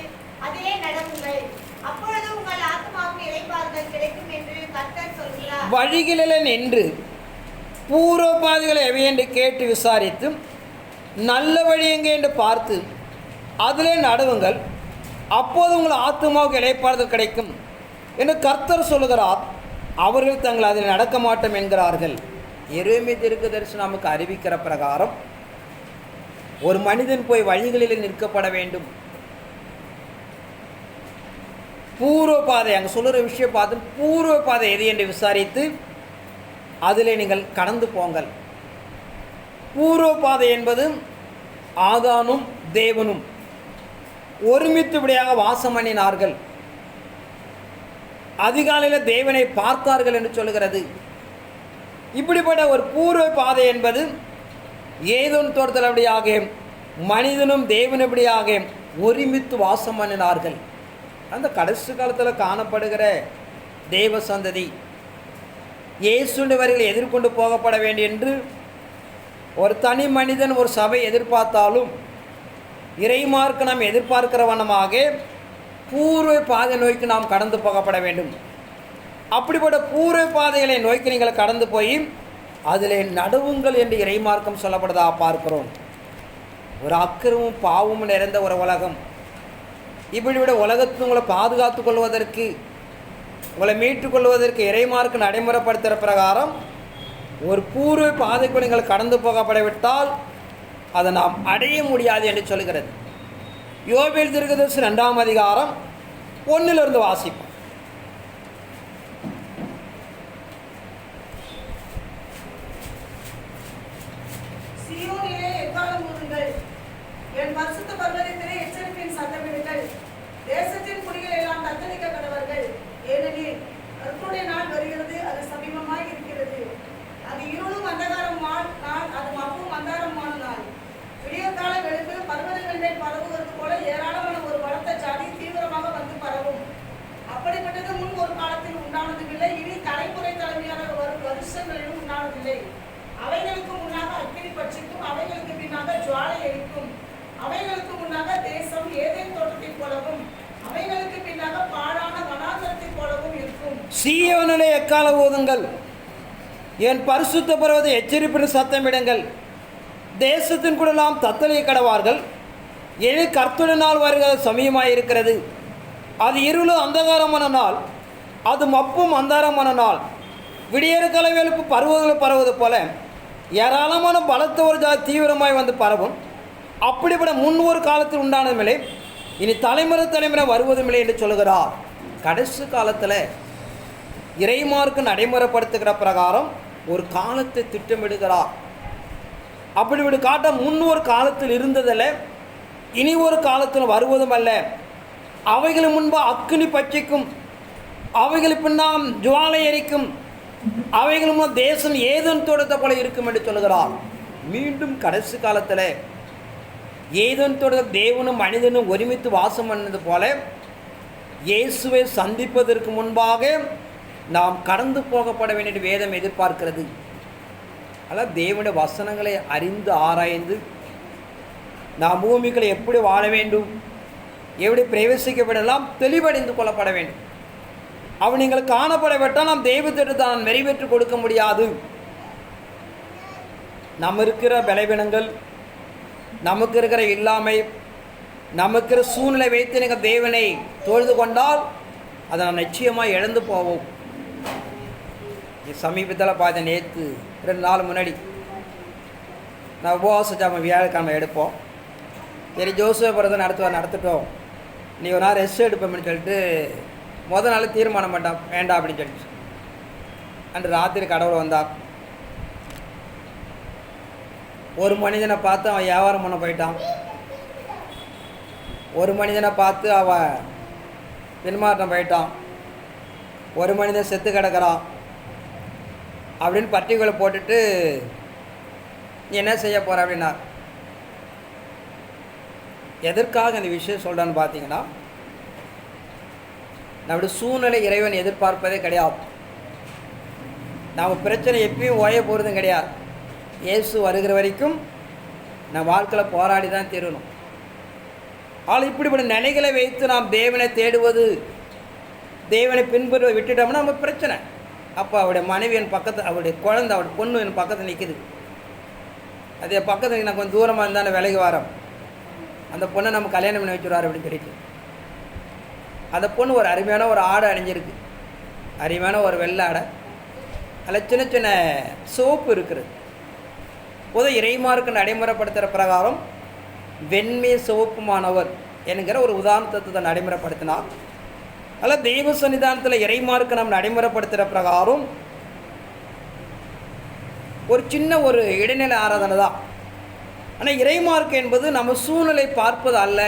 அதிலே நடவுங்கள். அப்பொழுது உங்கள் ஆத்மாவுக்கு இளைப்பாறுதல் கிடைக்கும் என்று கர்த்தர் சொல்கிறார். வழிகளிலே நின்று பூர்வ பாதைகளை எவை என்று கேட்டு விசாரித்து நல்ல வழி எங்கே என்று பார்த்து அதிலே நடுவுங்கள். அப்போது உங்கள் ஆத்மாவுக்கு இளைப்பாறுதல் கிடைக்கும் என்று கர்த்தர் சொல்கிறார். அவர்கள் தங்கள் அதில் நடக்க மாட்டோம் என்கிறார்கள். எரேமியா தீர்க்கதரிசி நமக்கு அறிவிக்கிற பிரகாரம் ஒரு மனிதன் போய் வழிகளில் நிற்கப்பட வேண்டும். பூர்வ பாதை, அங்கே சொல்லுற விஷயம் பார்த்து பூர்வ பாதை எது என்று விசாரித்து அதில் நீங்கள் கடந்து போங்கள். பூர்வ பாதை என்பது ஆதானும் தேவனும் ஒருமித்தபடியாக வாசம் பண்ணினார்கள். அதிகாலையில் தேவனை பார்த்தார்கள் என்று சொல்கிறது. இப்படிப்பட்ட ஒரு பூர்வ பாதை என்பது ஏதோன் தோட்டத்திலபடியாக மனிதனும் தேவனபடியாக ஒருமித்து வாசம் பண்ணினார்கள். அந்த கடைசி காலத்தில் காணப்படுகிற தேவ சந்ததி இயேசுவின் வரையில் எதிர்கொண்டு போகப்பட வேண்டும் என்று ஒரு தனி மனிதன் ஒரு சபை எதிர்பார்த்தாலும் இறைமார்க்கு நாம் எதிர்பார்க்கிற வண்ணமாக பூர்வ பாதை நோக்கி நாம் கடந்து போகப்பட வேண்டும். அப்படிப்பட்ட பூர்வ பாதைகளை நோக்கி நீங்கள் கடந்து போய் அதில் நடுவுங்கள் என்று இறைமார்க்கம் சொல்லப்படுதா பார்க்கிறோம். ஒரு அக்கிரமும் பாவமும் நிறைந்த ஒரு உலகம். இப்படிவிட உலகத்தை உங்களை பாதுகாத்து கொள்வதற்கு, உங்களை மீட்டுக் கொள்வதற்கு இறைமார்க்கு நடைமுறைப்படுத்துகிற பிரகாரம் ஒரு பூர்வ பாதைக்கு நீங்கள் கடந்து போகப்படவிட்டால் அதை நாம் அடைய முடியாது என்று சொல்கிறது. யோபேல் தீர்க்கதரிசி 2ஆம் அதிகாரம் 1 வாசிப்போம். சீயோனிலே எக்காளம் ஊதுங்கள், என் பரிசுத்த பர்வதத்திலே எச்சரிப்பின் சத்தமிடுங்கள். தேசத்தின் குடிகள் எல்லாம் தத்தளிக்க கடவர்கள். ஏனெனில் கர்த்தருடைய நாள் வருகிறது, அது சமீபமாய் இருக்கிறது. அது இருளும் அந்தகாரமான நாள், அது மப்பும் அந்தாரமான நாள். விடியற்கால வெளுப்பு பர்வதங்கள் மேல் பரவுவது போல ஏராளமான ஒரு பலத்த ஜாதி தீவிரமாக வந்து பரவும். அப்படிப்பட்டது முன் ஒரு காலத்தில் உண்டானதுமில்லை, இனி தலைமுறை தலைமையான வருஷங்களிலும் உண்டானதில்லை. அவைகளுக்கு முன்னாக அக்கினி பட்சிக்கும், அவைகளுக்கு பின்னாக ஜுவாலை எரிக்கும். அவைகளுக்கு முன்னாக தேசம் ஏதேன் தோட்டத்தைப் போலவும், அவைகளுக்கு பின்னாக பாழான வனாந்தரத்தைப் போலவும் இருக்கும். சீயோனிலே எக்காளம் ஊதுங்கள், என் பரிசுத்த பர்வத எச்சரிப்பின் சத்தமிடுங்கள். தேசத்தின் கூடலாம் தத்தளிக்க கடவார்கள். ஏழு கர்த்தருடைய நாள் வருகிற சமயமாயிருக்கிறது. அது இருளும் அந்தகாரமான நாள், அது மப்பும் அந்தாரமான நாள். விடியற் கலவேலுக்கு பருவங்கள் பரவுவது போல ஏராளமான பலத்த ஒரு தீவிரமாய் வந்து பரவும். அப்படிப்பட்ட முன் ஒரு காலத்தில் உண்டானதுமில்லை, இனி தலைமுறை தலைமுறை வருவதுமில்லை என்று சொல்கிறார். கடைசி காலத்தில் இறைமார்க்கு நடைமுறைப்படுத்துகிற பிரகாரம் ஒரு காலத்தை திட்டமிடுகிறார். அப்படி விடு காட்ட முன் ஒரு காலத்தில் இருந்ததில்லை, இனி ஒரு காலத்தில் வருவதும் அல்ல. அவைகள் முன்பு அக்கினி பட்சிக்கும், அவைகள் பின்னால் ஜுவாலை எரிக்கும், அவைகள் முன் தேசம் ஏதேன் தோட்டத்தை போல இருக்கும் என்று சொல்கிறார். மீண்டும் கடைசி காலத்தில் ஏதேன் தோட்டத்தில் தேவனும் மனிதனும் ஒருமித்து வாசம் பண்ணது போல இயேசுவை சந்திப்பதற்கு முன்பாக நாம் கடந்து போகப்பட வேண்டிய வேதம் எதிர்பார்க்கிறது. அதனால் தேவனுடைய வசனங்களை அறிந்து ஆராய்ந்து நாம் பூமிகளை எப்படி வாழ வேண்டும், எப்படி பிரவேசிக்கப்படலாம் தெளிவடைந்து கொள்ளப்பட வேண்டும். அவன் நீங்கள் காணப்படவிட்டால் நாம் தெய்வத்திற்கு தான் நிறைவேற்றி கொடுக்க முடியாது. நம்ம இருக்கிற பலவீனங்கள், நமக்கு இருக்கிற இல்லாமை, நமக்கு இருக்கிற சூழ்நிலை வைத்து நீங்கள் தேவனை தொழுது கொண்டால் அதை நான் நிச்சயமாக இழந்து போவோம். சமீபத்தில் பார்த்த நேற்று 2 நாள் முன்னாடி நான் உபவாச ஜாமம் வியாழக்கிழமை எடுப்போம். சரி ஜோசுவ பிறந்த நடத்திட்டோம், நீ ஒரு நாள் ரெஸ்ட் எடுப்போம்னு சொல்லிட்டு முதல் நாள் தீர்மானம் பண்ணான் வேண்டாம் அப்படின்னு சொல்லிட்டு. அன்று ராத்திரி கடவுள் வந்தான். ஒரு மனிதனை பார்த்து அவன் வியாபாரம் பண்ண போயிட்டான். ஒரு மனிதனை பார்த்து அவன் பின்மாற்றம் போயிட்டான். ஒரு மனிதன் செத்து கிடக்கிறான் அப்படின்னு பட்டிகளை போட்டுட்டு நீ என்ன செய்ய போகிற அப்படின்னா, எதற்காக இந்த விஷயம் சொல்கிறான்னு பார்த்தீங்கன்னா, நம்முடைய சூழ்நிலை இறைவன் எதிர்பார்ப்பதே கிடையாது. நம்ம பிரச்சனை எப்பயும் ஓய போகிறதும் கிடையாது. இயேசு வருகிற வரைக்கும் நம்ம வாழ்க்கையில் போராடி தான் தீரணும். ஆனால் இப்படிப்பட்ட நிலைகளை வைத்து நாம் தேவனை தேடுவது, தேவனை பின்பற்றுவதை விட்டுட்டோம்னா நம்ம பிரச்சனை. அப்போ அவருடைய மனைவி என் பக்கத்தில், அவருடைய குழந்தை, அவருடைய பொண்ணு என் பக்கத்தில் நிற்குது. அதே பக்கத்தில் நான் கொஞ்சம் தூரமாக இருந்தால் விலகி வரோம். அந்த பொண்ணை நம்ம கல்யாணம் பண்ணி வச்சுருவார் அப்படின்னு சொல்லிட்டு. அந்த பொண்ணு ஒரு அருமையான ஒரு ஆடை அணிஞ்சிருக்கு, அருமையான ஒரு வெள்ளை ஆடை. அதில் சின்ன சின்ன சோப்பு இருக்குது. இறைமார்க்கு நடைமுறைப்படுத்துகிற பிரகாரம் வெண்மை சிவப்புமானவர் என்கிற ஒரு உதாரணத்தை நடைமுறைப்படுத்தினார். அதில் தெய்வ சன்னிதானத்தில் இறைமார்க்கு நாம் நடைமுறைப்படுத்துகிற பிரகாரம் ஒரு சின்ன ஒரு இடைநிலை ஆராதனை தான். ஆனால் இறைமார்க்கு என்பது நம்ம சூழ்நிலை பார்ப்பது அல்ல,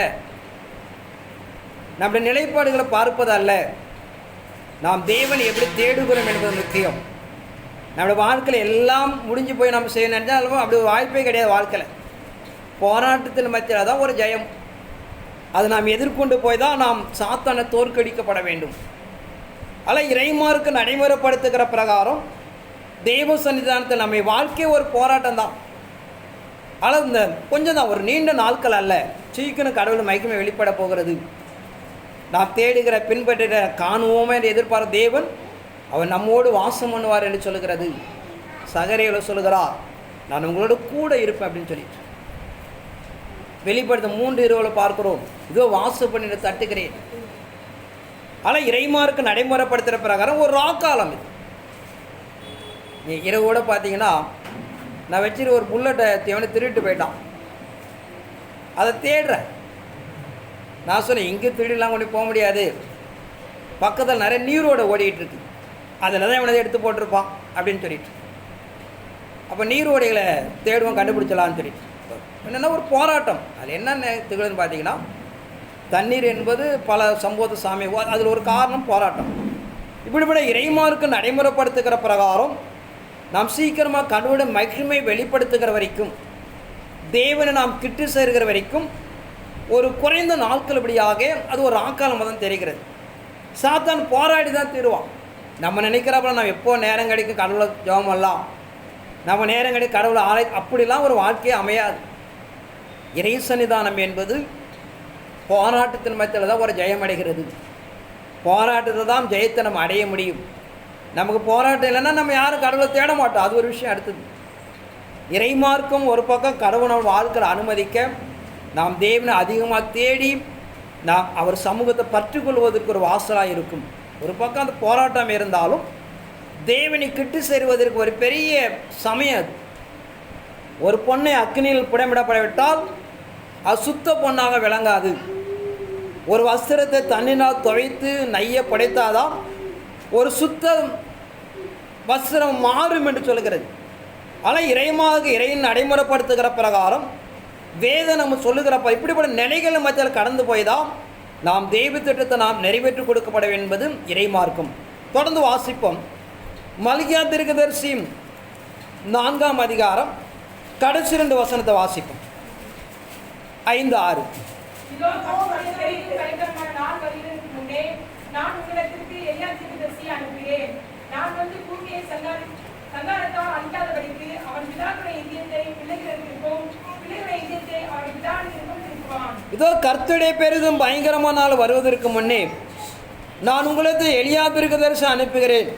நம்முடைய நிலைப்பாடுகளை பார்ப்பது அல்ல, நாம் தேவனை எப்படி தேடுகிறோம் என்பது முக்கியம். நம்மளுடைய வாழ்க்கையில் எல்லாம் முடிஞ்சு போய் நம்ம செய்ய நினைச்சாலும் அப்படி ஒரு வாய்ப்பே கிடையாது. வாழ்க்கையில் போராட்டத்தின் மத்தியில் தான் ஒரு ஜெயம். அது நாம் எதிர்கொண்டு போய் தான் நாம் சாத்தானை தோற்கடிக்கப்பட வேண்டும். அதில் இறைமார்க்கு நடைமுறைப்படுத்துகிற பிரகாரம் தெய்வ சன்னிதானத்தில் நம்ம வாழ்க்கையே ஒரு போராட்டம் தான். ஆனால் இந்த கொஞ்சம் தான், ஒரு நீண்ட நாட்கள் அல்ல, சீக்கிரம் கடவுள் மகிமை வெளிப்பட போகிறது. நாம் தேடுகிற பின்பற்றுகிற காணுவோமே என்று எதிர்பார்த்த தேவன் அவர் நம்மோடு வாசம் பண்ணுவார் என்று சொல்லுகிறது. சகரியில் சொல்லுகிறார், நான் உங்களோட கூட இருப்பேன் அப்படின்னு சொல்லிட்டு. வெளிப்படுத்த 3:20 பார்க்கிறோம், இதோ வாசம் பண்ணி தட்டுகிறேன். ஆனால் இறைமார்க்கு நடைமுறைப்படுத்துகிற பிரகாரம் ஒரு ராக்காலம் இது. நீ இரவோட பார்த்தீங்கன்னா, நான் வச்சுட்டு ஒரு புல்லட்டை தேவனை திருட்டு போயிட்டான், அதை தேடுறேன். நான் சொன்னேன், இங்கே திருடிலாம் கொண்டு போக முடியாது, பக்கத்தில் நிறைய நீரோட ஓடிக்கிட்டு இருக்கு, அதில் தான் இவனை எடுத்து போட்டிருப்பான் அப்படின்னு சொல்லிட்டு. அப்போ நீரோடைகளை தேடுவோம், கண்டுபிடிச்சலான்னு சொல்லிட்டு. என்னென்னா ஒரு போராட்டம். அதில் என்ன திகழ்ன்னு பார்த்தீங்கன்னா, தண்ணீர் என்பது பல சம்பவத்தை சாமி, அதில் ஒரு காரணம் போராட்டம். இப்படிப்பட்ட இறைமார்க்கு நடைமுறைப்படுத்துகிற பிரகாரம் நாம் சீக்கிரமாக கடவுளை மகிமை வெளிப்படுத்துகிற வரைக்கும், தேவனை நாம் கிட்டு சேர்கிற வரைக்கும் ஒரு குறைந்த நாட்கள் இப்படியாக அது ஒரு ஆக்காலமாக தான் தெரிகிறது. சாத்தான் போராடி தான் தீருவான். நம்ம நினைக்கிறப்ப நம்ம எப்போ நேரம் கிடைக்கும் கடவுளை ஜெபம் பண்ணலாம், நம்ம நேரம் கிடைக்கும் கடவுளை அப்படிலாம் ஒரு வாழ்க்கையே அமையாது. இறை சன்னிதானம் என்பது போராட்டத்தின் மத்தியில் தான் ஒரு ஜெயம் அடைகிறது. போராட்டத்தை தான் ஜெயத்தை நம்ம அடைய முடியும். நமக்கு போராட்டம் இல்லைன்னா நம்ம யாரும் கடவுளை தேட மாட்டோம், அது ஒரு விஷயம். அடுத்தது இறைமார்க்கும் ஒரு பக்கம் கடவுள் நம்ம வாழ்க்கையில் அனுமதிக்க, நாம் தேவனை அதிகமாக தேடி நாம் அவர் சமூகத்தை பற்றிக்கொள்வதற்கு ஒரு வாசலாக இருக்கும். ஒரு பக்கம் அந்த போராட்டம் இருந்தாலும் தேவனை கிட்டு சேருவதற்கு ஒரு பெரிய சமயம் அது. ஒரு பொண்ணை அக்னியில் புடமிடப்படவிட்டால் அது சுத்த பொண்ணாக விளங்காது. ஒரு வஸ்திரத்தை தண்ணினால் துவைத்து நைய படைத்தாதான் ஒரு சுத்த வஸ்திரம் மாறும் என்று சொல்கிறது. ஆனால் இறையின் நடைமுறைப்படுத்துகிற பிரகாரம் வேதம் நம்ம சொல்லுகிறப்ப இப்படிப்பட்ட நிலைகள் மத்தியில் கடந்து போய்தான் நாம் தெய்வ திட்டத்தை நாம் நிறைவேற்றி கொடுக்கப்பட என்பது இறைமார்க்கம். தொடர்ந்து வாசிப்போம். மல்கியா தீர்க்கதரிசி 4ஆம் அதிகாரம் கடைசி 2 வசனத்தை வாசிப்போம். 5-6. இதோ கர்த்தரின் பயங்கரமான நாள் வருகிறதற்கு முன்னே நான் உங்களிடத்திற்கு எலியா தீர்க்கதரிசியை அனுப்புகிறேன். நான் வந்து பூமியை சங்காரத்தால் அழிக்காதபடிக்கு அவன் பிதாக்களுடைய இதயத்தை பிள்ளைகளிடத்திற்கும் பிள்ளைகளுடைய இதயத்தை அவன் பிதாவிடத்திற்கும் திருப்புவான். இதோ கர்த்தருடைய பெரிதும் பயங்கரமான நாள் வருவதற்கு முன்னே நான் உங்களுக்கு எலியா தீர்க்கதரிசி அனுப்புகிறேன்.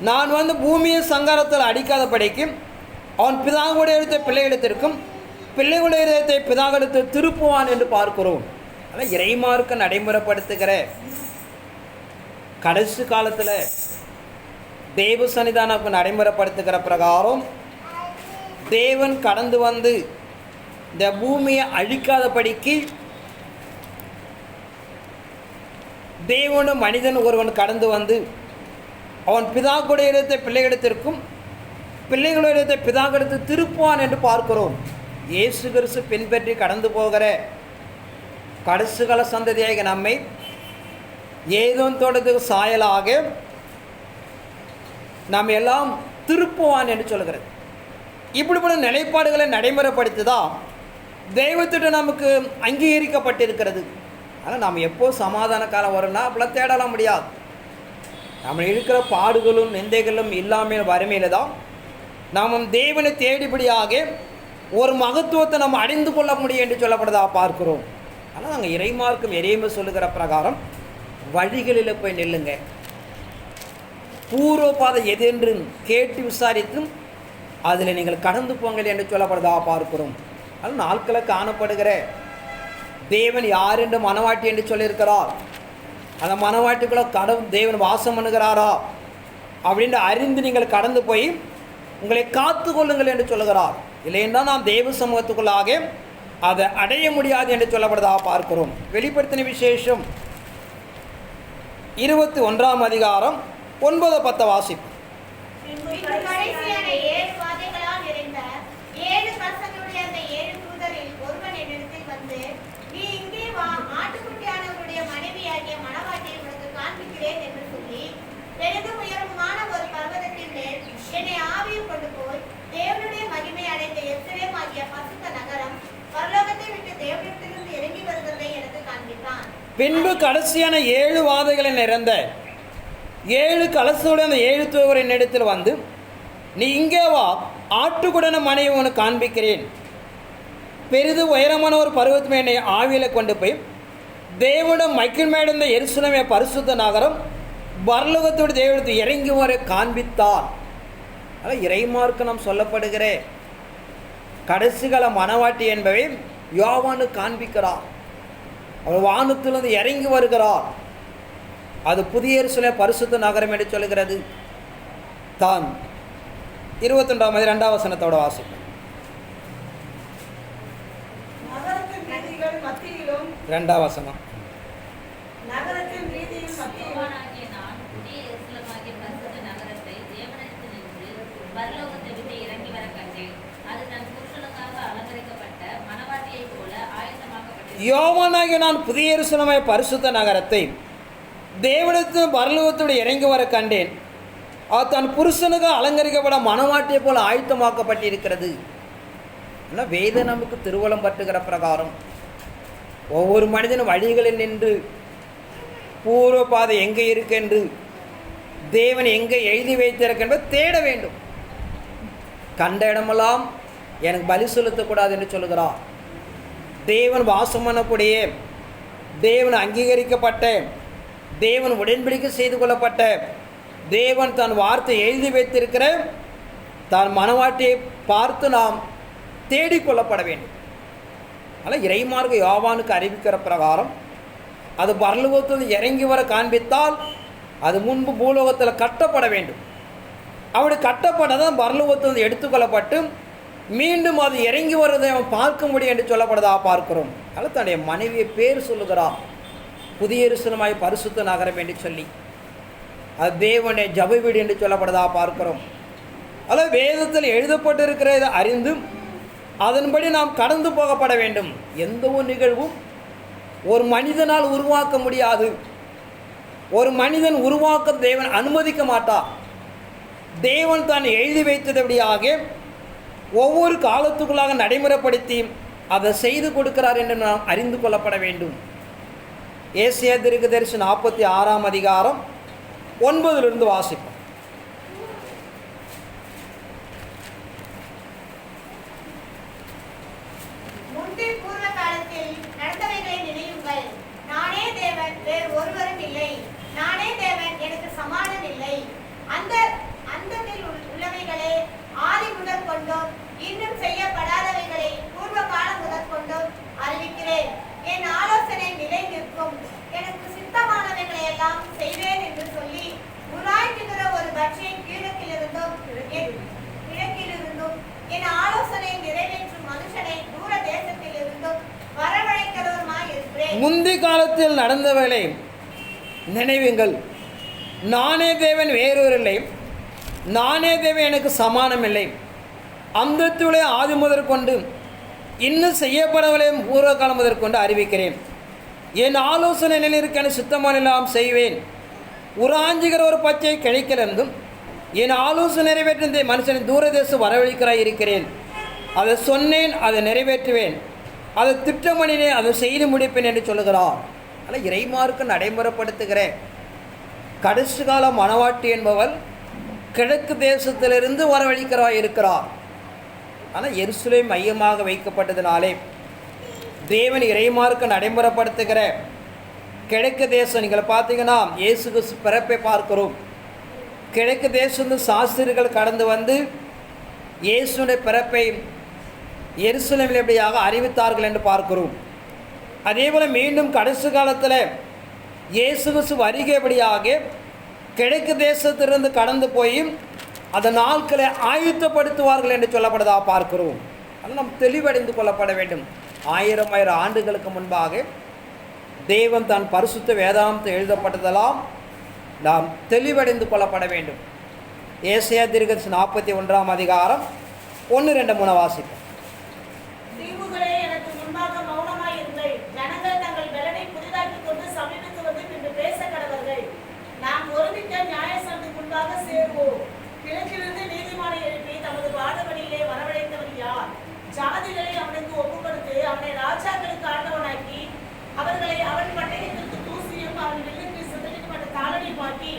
நான் வந்து பூமியை சங்காரத்தால் அடிக்காதபடிக்கு அவன் பிதாவுடைய இடத்தை பிள்ளைகளிடத்திற்கும் பிள்ளைகளுடைய இதயத்தை பிதாவிடத்தை திருப்புவான் என்று பார்க்கிறோம். ஆனால் இறைமார்க்கு நடைமுறைப்படுத்துகிற கடைசி காலத்தில் தேவ சன்னிதானக்கு நடைமுறைப்படுத்துகிற பிரகாரம் தேவன் கடந்து வந்து இந்த பூமியை அழிக்காதபடிக்கு தேவனும் மனிதன் ஒருவன் கடந்து வந்து அவன் பிதாக்களுடைய இடத்தை பிள்ளைகளிடத்திற்கும் பிள்ளைகளுடைய இடத்தை பிதாக்களிடத்தை திருப்புவான் என்று பார்க்கிறோம். இயேசு கிறிஸ்து பின்பற்றி கடந்து போகிற கடைசி கால சந்ததியாக நம்மை ஏதோ தோட்டத்துக்கு சாயலாக நாம் எல்லாம் திருப்புவான் என்று சொல்கிறது. இப்படிப்பட்ட நிலைப்பாடுகளை நடைமுறைப்படுத்திதான் தெய்வத்திட்ட நமக்கு அங்கீகரிக்கப்பட்டிருக்கிறது. ஆனால் நாம் எப்போ சமாதான காலம் வரும்னா அப்படிலாம் தேடலாம் முடியாது. நம்ம இருக்கிற பாடுகளும் நிந்தைகளும் இல்லாமல் வறுமையில் தான் நாம் தேவனை தேடிபடியாக ஒரு மகத்துவத்தை நம்ம அடைந்து கொள்ள முடியும் என்று சொல்லப்படுதா பார்க்கிறோம். ஆனால் நாங்கள் இறைமார்க்கும் இறைமை சொல்லுகிற பிரகாரம் வழிகளில் போய் நில்லுங்க, பூர்வ பாதை எது என்று கேட்டு விசாரித்தும் அதில் நீங்கள் கடந்து போங்கள் என்று சொல்லப்படுதா பார்க்கிறோம். ஆனால் நாட்களை காணப்படுகிற தேவன் யார் என்று மனவாட்டி என்று சொல்லியிருக்கிறார். அந்த மனவாட்டிக்குள்ள கடவுள் தேவன் வாசம் பண்ணுகிறாரா? அப்படின்னு அறிந்து நீங்கள் கடந்து போய் உங்களை காத்து கொள்ளுங்கள் என்று சொல்லுகிறார். இல்லைன்னா நாம் தேவ சமூகத்துக்குள்ளாக அதை அடைய முடியாது என்று சொல்லப்படுவதாக பார்க்கிறோம். வெளிப்படுத்தின விசேஷம் 21 அதிகாரம் 9-10 வாசிப்பு. பின்பு கடைசியான 7 வாதைகளால் நிறைந்த 7 கலசங்களுடைய அந்த 7 தூதரில் ஒருவன் என்னிடத்தில் வந்து, நீ இங்கே வா, ஆட்டுக்குட்டியானவருடைய மனைவியாகிய மணவாட்டியை உனக்கு காண்பிக்கிறேன் என்று சொல்லி பெரிதும் உயரமான ஒரு பர்வதத்தின் மேல் என்னை ஆவியில் கொண்டு போய் தேவனுடைய மகிமை அடைந்த எருசலேம் ஆகிய பரிசுத்த நகரம் பரலோகத்தை விட்டு தேவனிடத்திலிருந்து இறங்கி வருகிறதை எனக்கு காண்பித்தான். பின்பு கடைசியான 7 வாதைகளை நிறைந்த 7 கலசங்களுடைய அந்த 7 தூதர் என்னிடத்தில் வந்து, நீ இங்கே வா, ஆட்டுக்குடன மனைவி உனக்கு காண்பிக்கிறேன். பெரிது உயரமான ஒரு பருவத்துமே என்னை ஆவியில் கொண்டு போய் தேவனுடைய மகிமையடைந்த எருசலேமே பரிசுத்த நகரம் பரலோகத்தோடு தேவனுக்கு இறங்கி வர காண்பித்தார். அதான் இறைமார்க்கு நாம் சொல்லப்படுகிற கடைசிகால மணவாட்டி என்பவை யோவானு காண்பிக்கிறார். அவர் வானத்திலிருந்து இறங்கி வருகிறார். அது புதிய எருசலேம் பரிசுத்த நகரம் என்று சொல்லுகிறது. தான் 21 வசனத்தோட வாசிப்போம். நகரத்தின் வீதிகள் மத்தியிலும் 2 வசனம். நகரத்தின் வீதியின் மத்தியிலும் ஆகிய நான் புதிய எருசலேமாகிய பரிசுத்த நகரத்தை தேவனிடத்திலிருந்து பரலோகத்தை விட்டு இறங்கி வர கண்டேன். அது தன் புருஷனுக்காக அலங்கரிக்கப்பட்ட மணவாட்டியைப் போல ஆயத்தமாக்கப்பட்டது. யோவானாகிய நான் புதிய எருசலேமாகிய பரிசுத்த நகரத்தை தேவனிடத்தில் பரலோகத்தோடு இறங்கி வர கண்டேன். அது தன் புருஷனுக்கு அலங்கரிக்கப்பட மணவாட்டியை போல ஆயத்தமாக்கப்பட்டிருக்கிறது. ஆனால் வேதம் நமக்கு திருவலம் பட்டுகிற பிரகாரம் ஒவ்வொரு மனிதனும் வழிகளில் நின்று பூர்வ பாதை எங்கே இருக்கென்று தேவன் எங்கே எழுதி வைத்திருக்கின்ற தேட வேண்டும். கண்ட இடமெல்லாம் எனக்கு பலி செலுத்தக்கூடாது என்று சொல்லுகிறார். தேவன் வாசம் பண்ணக்கூடிய, தேவன் அங்கீகரிக்கப்பட்ட, தேவன் உடன்படிக்கை செய்து கொள்ளப்பட்ட, தேவன் தன் வார்த்தை எழுதி வைத்திருக்கிற தான் மனவாட்டியை பார்த்து நாம் தேடிக்கொள்ளப்பட வேண்டும். அதனால் இறைமார்க்க யோவானுக்கு அறிவிக்கிற பிரகாரம் அது பரலோகத்தில் இறங்கி வர காண்பித்தால் அது முன்பு பூலோகத்தில் கட்டப்பட வேண்டும். அப்படி கட்டப்பட்டதான் பரலோகத்தில் எடுத்துக்கொள்ளப்பட்டு மீண்டும் அது இறங்கி வருவதை அவன் பார்க்க முடியும் என்று சொல்லப்படுவதாக பார்க்கிறோம். அதனால் தன்னுடைய மனைவியை பேர் சொல்லுகிறான், புதிய எருசலேமாகிய பரிசுத்த நகரம் என்று சொல்லி. அது தேவனுடைய ஜப வீடு என்று சொல்லப்படுவதாக பார்க்கிறோம். அதாவது வேதத்தில் எழுதப்பட்டிருக்கிறதை அறிந்து அதன்படி நாம் கடந்து போகப்பட வேண்டும். எந்த ஒரு நிகழ்வும் ஒரு மனிதனால் உருவாக்க முடியாது. ஒரு மனிதன் உருவாக்க தேவன் அனுமதிக்க மாட்டார். தேவன் தான் எழுதி வைத்தபடியாக ஒவ்வொரு காலத்துக்குள்ளாக நடைமுறைப்படுத்தி அதை செய்து கொடுக்கிறார் என்று நாம் அறிந்து கொள்ளப்பட வேண்டும். ஏசாயா தீர்க்கதரிசி 46 அதிகாரம் 9 வாசிப்போம். முந்தி பூர்வ காலத்தில் நடந்தவைகளை நினைவுங்கள். நானே தேவன், வேறு ஒருவரும் இல்லை. நானே தேவன், எனக்கு சமானம் இல்லை. அந்தத்தில் உள்ளவைகளே ஆதி முதற் கொண்டும் இன்னும் செய்யப்படாதவைகளை பூர்வ காலம் முதற் கொண்டும் அறிவிக்கிறேன். என் ஆலோசனை நிலை நிற்கும். எனக்கு சித்தமானவைகளை எல்லாம் செய்வேன் என்று சொல்லி உராய்கிற ஒரு பட்சியை கிழக்கிலிருந்தும் என் ஆலோசனை நிறைவேற்றும் மனுஷனை தூர தேசத்திலிருந்தும் வரவழைக்கிறவருமாய் இருக்கிறேன். முந்தி காலத்தில் நடந்தவர்களை நினைவுங்கள். நானே தேவன், வேறொரு இல்லை. நானே தேவன், எனக்கு சமானம் இல்லை. அந்தத்துடைய ஆதி முதற் கொண்டு இன்னும் செய்யப்படவில்லையும் பூர்வ காலம் முதற்கொண்டு அறிவிக்கிறேன். என் ஆலோசனை நிலையிருக்க சுத்தமான எல்லாம் செய்வேன். உராஞ்சுகிற ஒரு பச்சை கிழக்கிலிருந்தும் என் ஆலோசனை நிறைவேற்ற மனுஷனை தூரதேசம் வரவழைக்கிறாய் இருக்கிறேன். அதை சொன்னேன், அதை நிறைவேற்றுவேன். அதை திட்டமணினேன், அதை செய்து முடிப்பேன் என்று சொல்லுகிறார். ஆனால் இறைமார்க்கு நடைமுறைப்படுத்துகிற கடைசி கால மணவாட்டி என்பவள் கிழக்கு தேசத்திலிருந்து வரவழைக்கிறாய் இருக்கிறார். ஆனால் எருசலேம் மையமாக வைக்கப்பட்டதினாலே தேவன் இறைமார்க்கு நடைமுறைப்படுத்துகிற கிழக்கு தேசம் நீங்கள் பார்த்தீங்கன்னா இயேசு கிறிஸ்து பிறப்பை பார்க்கிறோம். கிழக்கு தேசத்து சாஸ்திரிகள் கடந்து வந்து இயேசுடைய பிறப்பை எருசலேமில் எப்படியாக அறிவித்தார்கள் என்று பார்க்கிறோம். அதே போல் மீண்டும் கடைசி காலத்தில் இயேசு கிறிஸ்து வருகைப்படியாக கிழக்கு தேசத்திலிருந்து கடந்து போய் அந்த நாட்களை ஆயுத்தப்படுத்துவார்கள் என்று சொல்லப்படுதா பார்க்கிறோம். அதனால் நாம் தெளிவடைந்து கொள்ளப்பட வேண்டும். 1000 ஆண்டுகளுக்கு முன்பாக தேவன் தான் பரிசுத்த வேதாந்தம் எழுதப்பட்டதெல்லாம் நாம் தெளிவடைந்து கொள்ளப்பட வேண்டும். ஏசாயா தீர்க்கதரிசி 41 அதிகாரம் 1-2 வாசிப்போம். தீவுகளே எனக்கு முன்பாக மௌனமாய் இருங்கள். ஜனங்கள் தங்கள் பலனை புதிதாக்கிக் கொண்டு சமீபத்து வந்து பின்பு பேச கடவர்கள். நாம் ஒருமிக்க நியாயசபைக்கு முன்பாக சேருவோம். கிழக்கிலிருந்து நீதிமானை எழுப்பி தமது பாதபடியிலே வரவழைத்தவன் யார்? ஜாதிகளை அவனுக்கு ஒப்புக்கொடுத்து அவனை ராஜாக்களுக்கு ஆண்டவனாக்கி அவர்களை அவன் பட்டயத்திற்கு தூசியும் அவன் வில்லுக்கு சிதறிக்கப்பட்ட தாளடியுமாக்கி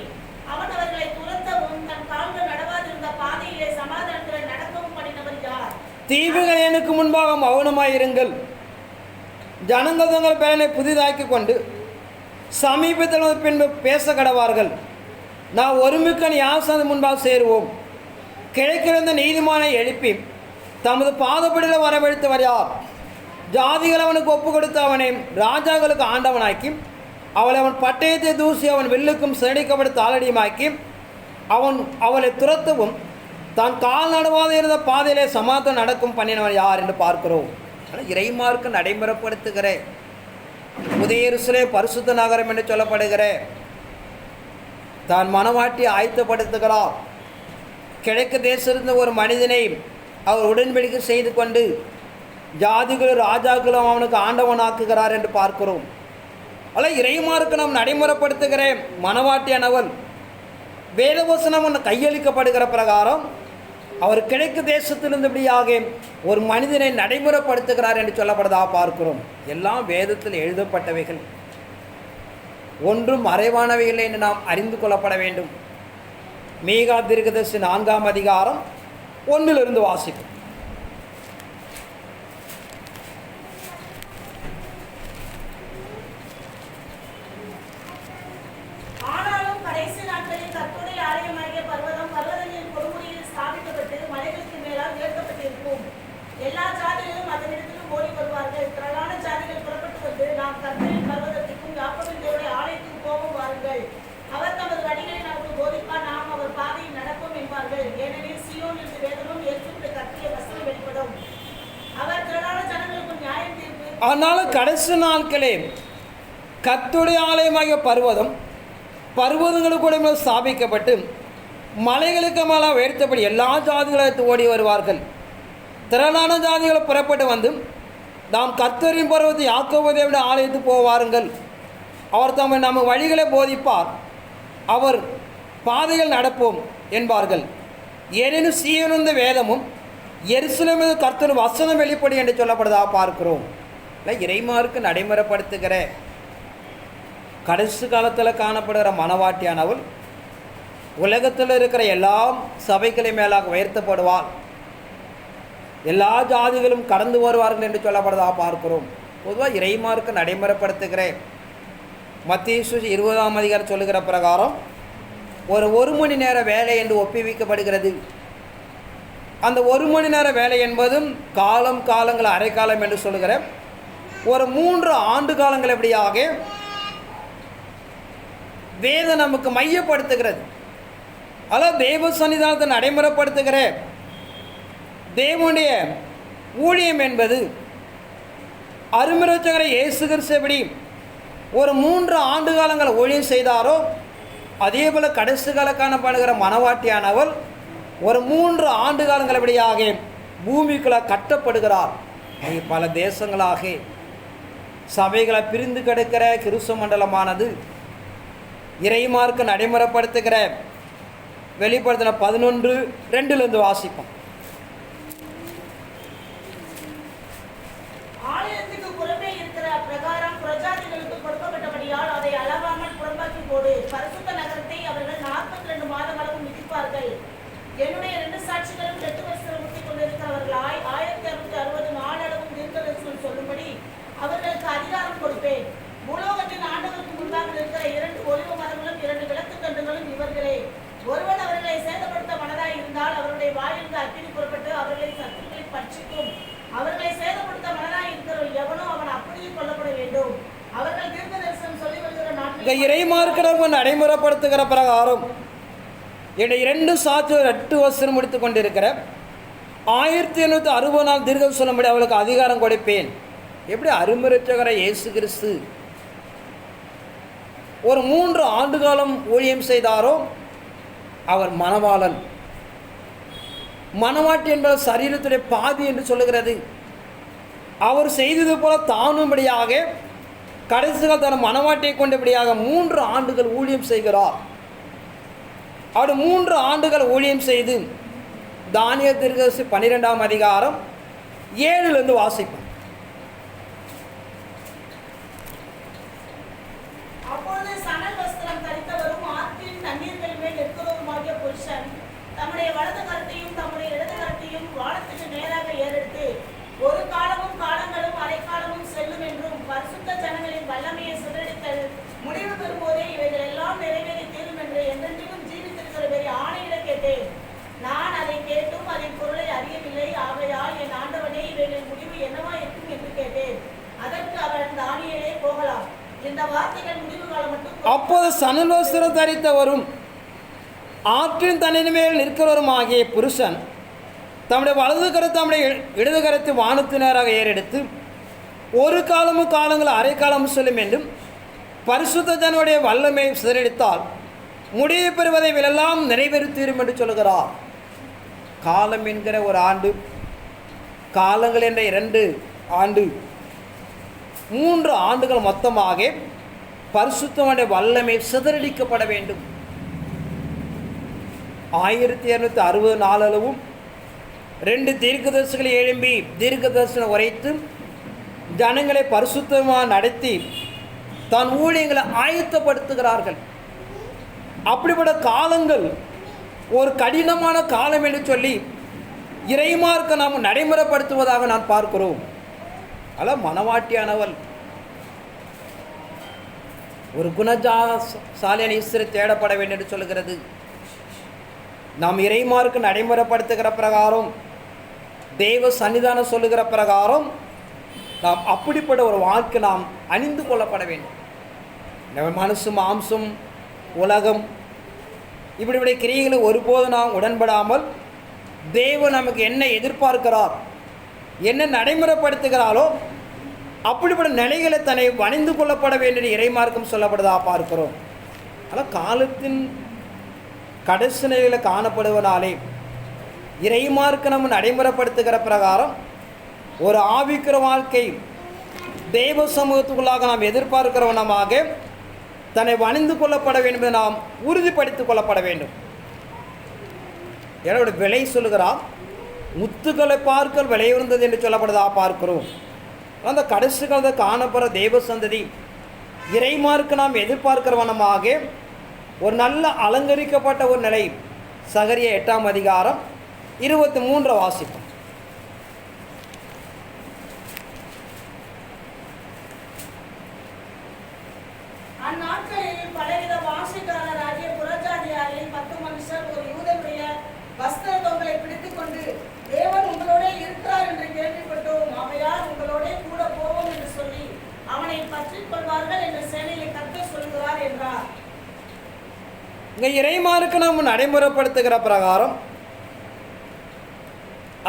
அவன் அவர்களை துரத்தவும் தன் கால்கள் நடவாதிருந்த பாதையிலே சமாதானங்களை நடக்கவும் பண்ணினவன் யார்? தீவுகள் எனக்கு முன்பாக மௌனமாயிருங்கள். ஜனங்கள் தங்கள் பலனை புதிதாக்கி கொண்டு சமீபத்தில் பின்பு பேச கடவார்கள். நான் ஒருமிக்க நியாயசபைக்கு முன்பாக சேருவோம். கிழக்கிழந்த நீதிமானை எழுப்பி தமது பாதப்படியில் வரவழைத்தவர் யார்? ஜாதிகள் அவனுக்கு ஒப்பு கொடுத்து அவனை ராஜாக்களுக்கு ஆண்டவனாக்கி அவன் பட்டயத்தை தூசி அவன் வில்லுக்கும் சிறடிக்கப்பட்ட தாளடியுமாக்கி அவளை துரத்தவும் தான் கால் நடுவாத இருந்த பாதையிலே சமாதானம் நடக்கும் பண்ணினவன் யார் என்று பார்க்கிறோம். ஆனால் இறைமார்க்கு நடைமுறைப்படுத்துகிற புதிய எருசலேம் பரிசுத்த நகரம் என்று சொல்லப்படுகிற தான் மனவாட்டி ஆயத்தப்படுத்துகிறார். கிழக்கு தேசத்திலிருந்த ஒரு மனிதனை அவர் உடன்படிக்கை செய்து கொண்டு ஜாதிகளும் ராஜாக்களும் அவனுக்கு ஆண்டவனாக்குகிறார் என்று பார்க்கிறோம். அல்ல இறைமாருக்கு நாம் நடைமுறைப்படுத்துகிற மனவாட்டியானவள் வேதவசனம் ஒன்று கையளிக்கப்படுகிற பிரகாரம் அவர் கிழக்கு தேசத்திலிருந்தபடியாக ஒரு மனிதனை நடைமுறைப்படுத்துகிறார் என்று சொல்லப்படுதா பார்க்கிறோம். எல்லாம் வேதத்தில் எழுதப்பட்டவைகள், ஒன்றும் மறைவானவைகள் என்று நாம் அறிந்து கொள்ளப்பட வேண்டும். மீகா தீர்க்கதரிசி 4 அதிகாரம் 1 வாசிக்கும். ஆனாலும் கடைசி நாட்களில் கர்த்தருடைய ஆலயமாகிய பர்வதங்களின் கொடுமுடியில் ஸ்தாபிக்கப்பட்டு மலைகளுக்கு மேலால் உயர்த்தப்பட்டிருக்கும். எல்லா ஜாதிகளும் அதனிடத்திலும் ஓடி வருவார்கள். திரளான ஜாதிகள் புறப்பட்டு வந்து நாம் கர்த்தரின் பர்வதத்திற்கும் யாக்கோபின் தேவனுடைய ஆலயத்துக்கு போவோம் வாருங்கள். அவர் தமது வழிகளை நமக்கு போதிப்பார், நாம் அவர் பாதையில் நடப்போம் என்பார்கள். ஏனெனில் சீயோனிலிருந்து வேதமும் எருசலேமிலிருந்து கர்த்தருடைய வசனம் வெளிப்படும். அவர் திரளான ஜனங்களுக்கு நியாயம் தீர்ப்பு. ஆனாலும் கடைசி நாட்களே கர்த்தருடைய ஆலயமாகிய பர்வதங்களுக்கு ஸ்தாபிக்கப்பட்டு மலைகளுக்கு மேலே உயர்த்தப்படி எல்லா ஜாதிகளும் ஓடி வருவார்கள். திரளான ஜாதிகளை புறப்பட்டு வந்து நாம் கர்த்தரின் பர்வதத்தை யாக்கோபு தேவனுடைய ஆலயத்துக்கு போவாருங்கள். அவர் தம்மை நம்ம வழிகளை போதிப்பார், அவர் பாதைகள் நடப்போம் என்பார்கள். ஏனெனும் சீயோனிலிருந்து வேதமும் எருசலேமிலிருந்து கர்த்தரின் வசனம் வெளிப்படும் என்று சொல்லப்படுதா பார்க்கிறோம். இல்லை இறைமாருக்கு நடைமுறைப்படுத்துகிற கடைசி காலத்தில் காணப்படுகிற மனவாட்டியானவள் உலகத்தில் இருக்கிற எல்லா சபைகளை மேலாக உயர்த்தப்படுவாள். எல்லா ஜாதிகளும் கடந்து வருவார்கள் என்று சொல்லப்படுதா பார்க்கிறோம். பொதுவாக இறைமாருக்கு நடைமுறைப்படுத்துகிற மத்தேயு 20 அதிகாரம் சொல்லுகிற பிரகாரம் ஒரு மணி நேர வேலை என்று ஒப்புவிக்கப்படுகிறது. அந்த 1 மணி நேர வேலை என்பதும் காலங்கள் அரைக்காலம் என்று சொல்லுகிற ஒரு 3 ஆண்டு காலங்கள் எப்படியாக வேதம் நமக்கு மையப்படுத்துகிறது. அதாவது தேவ சன்னிதானத்தை நடைமுறைப்படுத்துகிற தேவனுடைய ஊழியம் என்பது அருமரட்சகர இயேசு கிறிஸ்து எப்படி ஒரு 3 ஆண்டு காலங்கள் ஊழியம் செய்தாரோ அதே போல் கடைசி கால காணப்படுகிற மனவாட்டியானவள் ஒரு 3 ஆண்டு காலங்கள் எப்படியாக பூமிக்குள்ள கட்டப்படுகிறார். பல தேசங்களாக சபைகளை பிரிந்து கிடக்கிற கிறிஸ்துவ மண்டலமானது இறைமார்க்கு நடைமுறைப்படுத்துகிற வெளிப்படுத்தின 11:2 வாசிப்போம். ஆலயத்துக்கு புறமே இருக்கிற பிரகாரம் பிரஜாதிகளுக்கு கொடுக்கப்பட்டபடியால் அதை அளவாமல் புறம்பாக்கி போடு. பரிசுத்த நகரத்தை அவர்கள் 42 மாதம் அளவு மிதிப்பார்கள். என்னுடைய 2 சாட்சிகளும் 8 வருஷம் முற்றிக் கொண்டிருக்கிறவர்களாய் 1660 நாளளவும் தீர்க்கதரிசனம் சொல்லும்படி அவர்களுக்கு அதிகாரம் கொடுப்பேன். பூலோகத்தின் ஆண்டவருக்கு முன்பாக இருக்கிற 2 ஒலிவ மரங்களும் 2 விளக்கு கன்றுகளும் இவர்களே. ஒருவன் அவர்களை சேதப்படுத்த மனதாய் இருந்தால் அவருடைய வாயிலிருந்து அக்கினி இங்கே இறைமார்க்க நடைமுறைப்படுத்துகிற பிரகாரம் என்னுடைய 2 சாட்சிகள் 8 வருஷம் முடித்து கொண்டிருக்கிற 1864 தீர்க்கம் சொல்லும்படி அவளுக்கு அதிகாரம் கொடுப்பேன். எப்படி அருமரட்சகர இயேசு கிறிஸ்து ஒரு 3 ஆண்டு காலம் ஊழியம் செய்தாரோ, அவர் மணவாளன். மணவாட்டி என்பது சரீரத்துடைய பாதி என்று சொல்லுகிறது. அவர் செய்தது போல தானும்படியாக கடைசிகள் தன் மணவாட்டியை கொண்டபடியாக 3 ஆண்டுகள் ஊழியம் செய்கிறார். அவர் 3 ஆண்டுகள் ஊழியம் செய்து தானியேல் தீர்க்கதரிசி 12ஆம் அதிகாரம் 7 வாசிப்போம். அப்பொழுது சணல் வஸ்திரம் தரித்தவரும் ஆற்றின் தண்ணீர்கள் மேல் நிற்கிறவருமாகிய புருஷன் தம்முடைய வலது கரத்தையும் தம்முடைய இடது கரத்தையும் வானத்துக்கு நேராக ஏறெடுத்து, ஒரு காலமும் காலங்களும் அரைக்காலமும் செல்லும் என்றும் பரிசுத்த ஜனங்களின் வல்லமையை சிதறடித்தல் முடிவு பெறும்போதே இவைகள் எல்லாம் நிறைவேறி தீரும் என்று என்றென்றைக்கும் ஜீவித்திருக்கிற பெரிய ஆணையிட கேட்டேன். நான் அதை கேட்டும் அதன் பொருளை அறியவில்லை. ஆகையால் என் ஆண்டவனே, இவைகளின் முடிவு என்னவா இருக்கும் என்று கேட்டேன். அதற்கு அவன், தானியேலே, போகலாம். இந்த வார்த்தைகள் முடிவு காலம் மட்டும். அப்போது சணல் வஸ்திரம் தரித்தவரும் ஆற்றின் தண்ணீர் மேல் நிற்கிறவருமாகிய புருஷன் தம்முடைய வலது கரத்தை தம்முடைய இடது கரத்தை வானத்து நேராக ஏறெடுத்து, ஒரு காலமும் காலங்கள் அரை காலமும் சொல்லும் என்றும் பரிசுத்த ஜனனுடைய வல்லமை சிதறடித்தால் முடிவு பெறுவதை எல்லாம் நிறைவேறுத்தீரும் என்று சொல்கிறார். காலம் என்கிற ஒரு ஆண்டு, காலங்கள் என்ற 2 ஆண்டு, 3 ஆண்டுகள் மொத்தமாக பரிசுத்தனுடைய வல்லமை சிதறடிக்கப்பட வேண்டும். 1264 அளவும் 2 தீர்க்கதரிசிகளை எழும்பி தீர்க்க தரிசனம் உரைத்து ஜனங்களை பரிசுத்தமாக நடத்தி தான் ஊழியங்களை ஆயத்தப்படுத்துகிறார்கள். அப்படிப்பட்ட காலங்கள் ஒரு கடினமான காலம் என்று சொல்லி இறைமார்க்க நாம் நடைமுறைப்படுத்துவதாக நான் பார்க்கிறோம். அல்ல, மணவாட்டியானவள் ஒரு குணஜாசாலியான ஈஸ்வரை தேடப்பட வேண்டும் என்று சொல்லுகிறது. நாம் இறைமார்க்கு நடைமுறைப்படுத்துகிற பிரகாரம், தெய்வ சன்னிதானம் சொல்லுகிற பிரகாரம் நாம் அப்படிப்பட்ட ஒரு வாழ்க்கை நாம் அணிந்து கொள்ளப்பட வேண்டும். நம்ம மனசு, மாம்சம், உலகம் இப்படிப்பட்ட கிரியைகளை ஒருபோது நாம் உடன்படாமல் தேவன் நமக்கு என்ன எதிர்பார்க்கிறார், என்ன நடைமுறைப்படுத்துகிறாரோ அப்படிப்பட்ட நிலைகளை தன்னை வணிந்து கொள்ளப்பட வேண்டும் இறைமார்க்கம் சொல்லப்படுதா பார்க்கிறோம். ஆனால் காலத்தின் கடைசி நிலையில் காணப்படுவதாலே இறைமார்க்க நம்ம நடைமுறைப்படுத்துகிற பிரகாரம் ஒரு ஆவிக்கிற வாழ்க்கை தெய்வ சமூகத்துக்குள்ளாக நாம் எதிர்பார்க்கிறவனமாக தன்னை வணிந்து கொள்ளப்பட வேண்டும் என்று நாம் உறுதிப்படுத்திக் கொள்ளப்பட வேண்டும். என்னோட விலை சொல்லுகிறார், முத்துக்களை பார்க்க விலை உயர்ந்தது என்று சொல்லப்படுதா பார்க்கிறோம். அந்த கடைசி காலத்தில் காணப்படுற தெய்வ சந்ததி இறைமார்க்க நாம் எதிர்பார்க்கிறவனமாக ஒரு நல்ல அலங்கரிக்கப்பட்ட ஒரு நிலை. சகரியா 8ஆம் அதிகாரம் 23 வாசிப்போம். அந்நாட்களில் பலவித வாசிக்காரராகிய புறஜாதியாரில் 10 மனுஷர் ஒரு யூதனுடைய வஸ்திர தொங்கலை பிடித்துக் கொண்டு, தேவன் உங்களோட இருக்கிறார் என்று கேள்விப்பட்டோம், ஆகையால் உங்களோட கூட போவோம் என்று சொல்லி அவனை பற்றிக் கொள்வார்கள் என்று சேனையை கர்த்தர் சொல்கிறார் என்றார். இங்கே இறைமார்க்கு நாம் நடைமுறைப்படுத்துகிற பிரகாரம்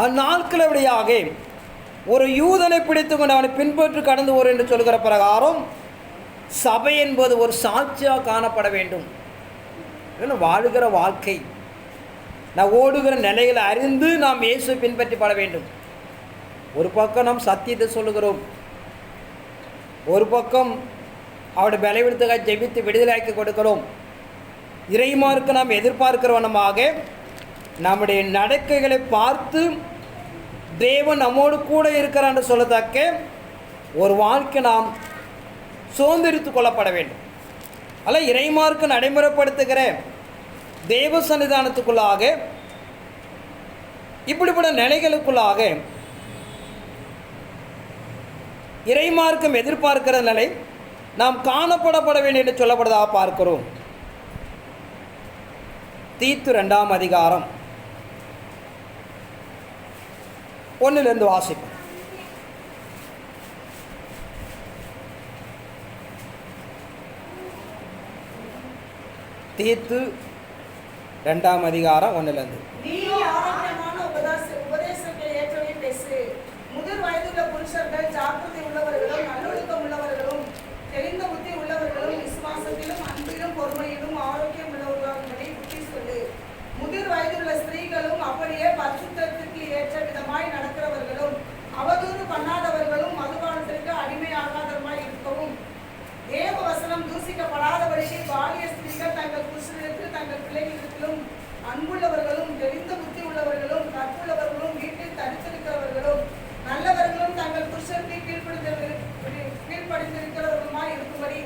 அந்நாட்கள் அப்படியாக ஒரு யூதனை பிடித்து கொண்டு அவனை பின்பற்றி கடந்து வரும் என்று சொல்கிற பிரகாரம் சபை என்பது ஒரு சாட்சியாக காணப்பட வேண்டும். வாழுகிற வாழ்க்கை, நான் ஓடுகிற நிலைகளை அறிந்து நாம் இயேசு பின்பற்றிப்பட வேண்டும். ஒரு பக்கம் நாம் சத்தியத்தை சொல்லுகிறோம், ஒரு பக்கம் அவருடைய பலவீனத்துக்காக ஜெபித்து விடுதலையாக்கி கொடுக்கிறோம். இறைமார்க்கு நாம் எதிர்பார்க்கிறவனமாக நம்முடைய நடக்கைகளை பார்த்து தேவன் நம்மோடு கூட இருக்கிறான்னு சொல்லத்தக்க ஒரு வாழ்க்கை நாம் சுதந்திரித்து கொள்ளப்பட வேண்டும். அல்ல, இறைமார்க்கு நடைமுறைப்படுத்துகிற தேவ சன்னிதானத்துக்குள்ளாக இப்படிப்பட்ட நிலைகளுக்குள்ளாக இறைமார்க்கம் எதிர்பார்க்கிற நிலை நாம் காணப்படப்பட வேண்டும் என்று சொல்லப்படுவதாக பார்க்கிறோம். தீத்து 2ஆம் அதிகாரம் 1 வாசிப்போம். தீத்து 2ஆம் அதிகாரம் 1லேருந்து. நீ ஆரோக்கியமான உபதேசங்களை ஏற்றவே பேசு. முதிர் வயதுள்ள புருஷர்கள் ஜாக்கிரதை உள்ளவர்களும் நல்லொழுக்கம் உள்ளவர்களும் தெளிந்த புத்தி உள்ளவர்களும் விசுவாசத்திலும் அன்பிலும் பொறுமையிலும் ஆரோக்கியம் உள்ளவர்களும் புத்தி சொல்லு. முதிர் வயதுள்ள ஸ்திரீகளும் அப்படியே பரிசுத்தத்திற்கு ஏற்ற விதமாய் நடக்கிறவர்களும் அவதூறு பண்ணாதவர்களும் மதுபானத்திற்கு அடிமையாகாதவருமாய் இருக்கவும் தேவ வசனம் தூசிக்கப்படாதபடிக்கு பாலிய ஸ்திரீகள் தங்கள் புருஷனிடத்தில் தங்கள் பிள்ளைகளிடத்திலும் அன்புள்ளவர்களும் தெளிந்த புத்தி உள்ளவர்களும் கற்புள்ளவர்களும் வீட்டில் தரித்திருக்கிறவர்களும் நல்லவர்களும் தங்கள் புருஷனுக்கு கீழ்ப்படிந்திருக்கிறவர்களுமாய் இருக்கும்படி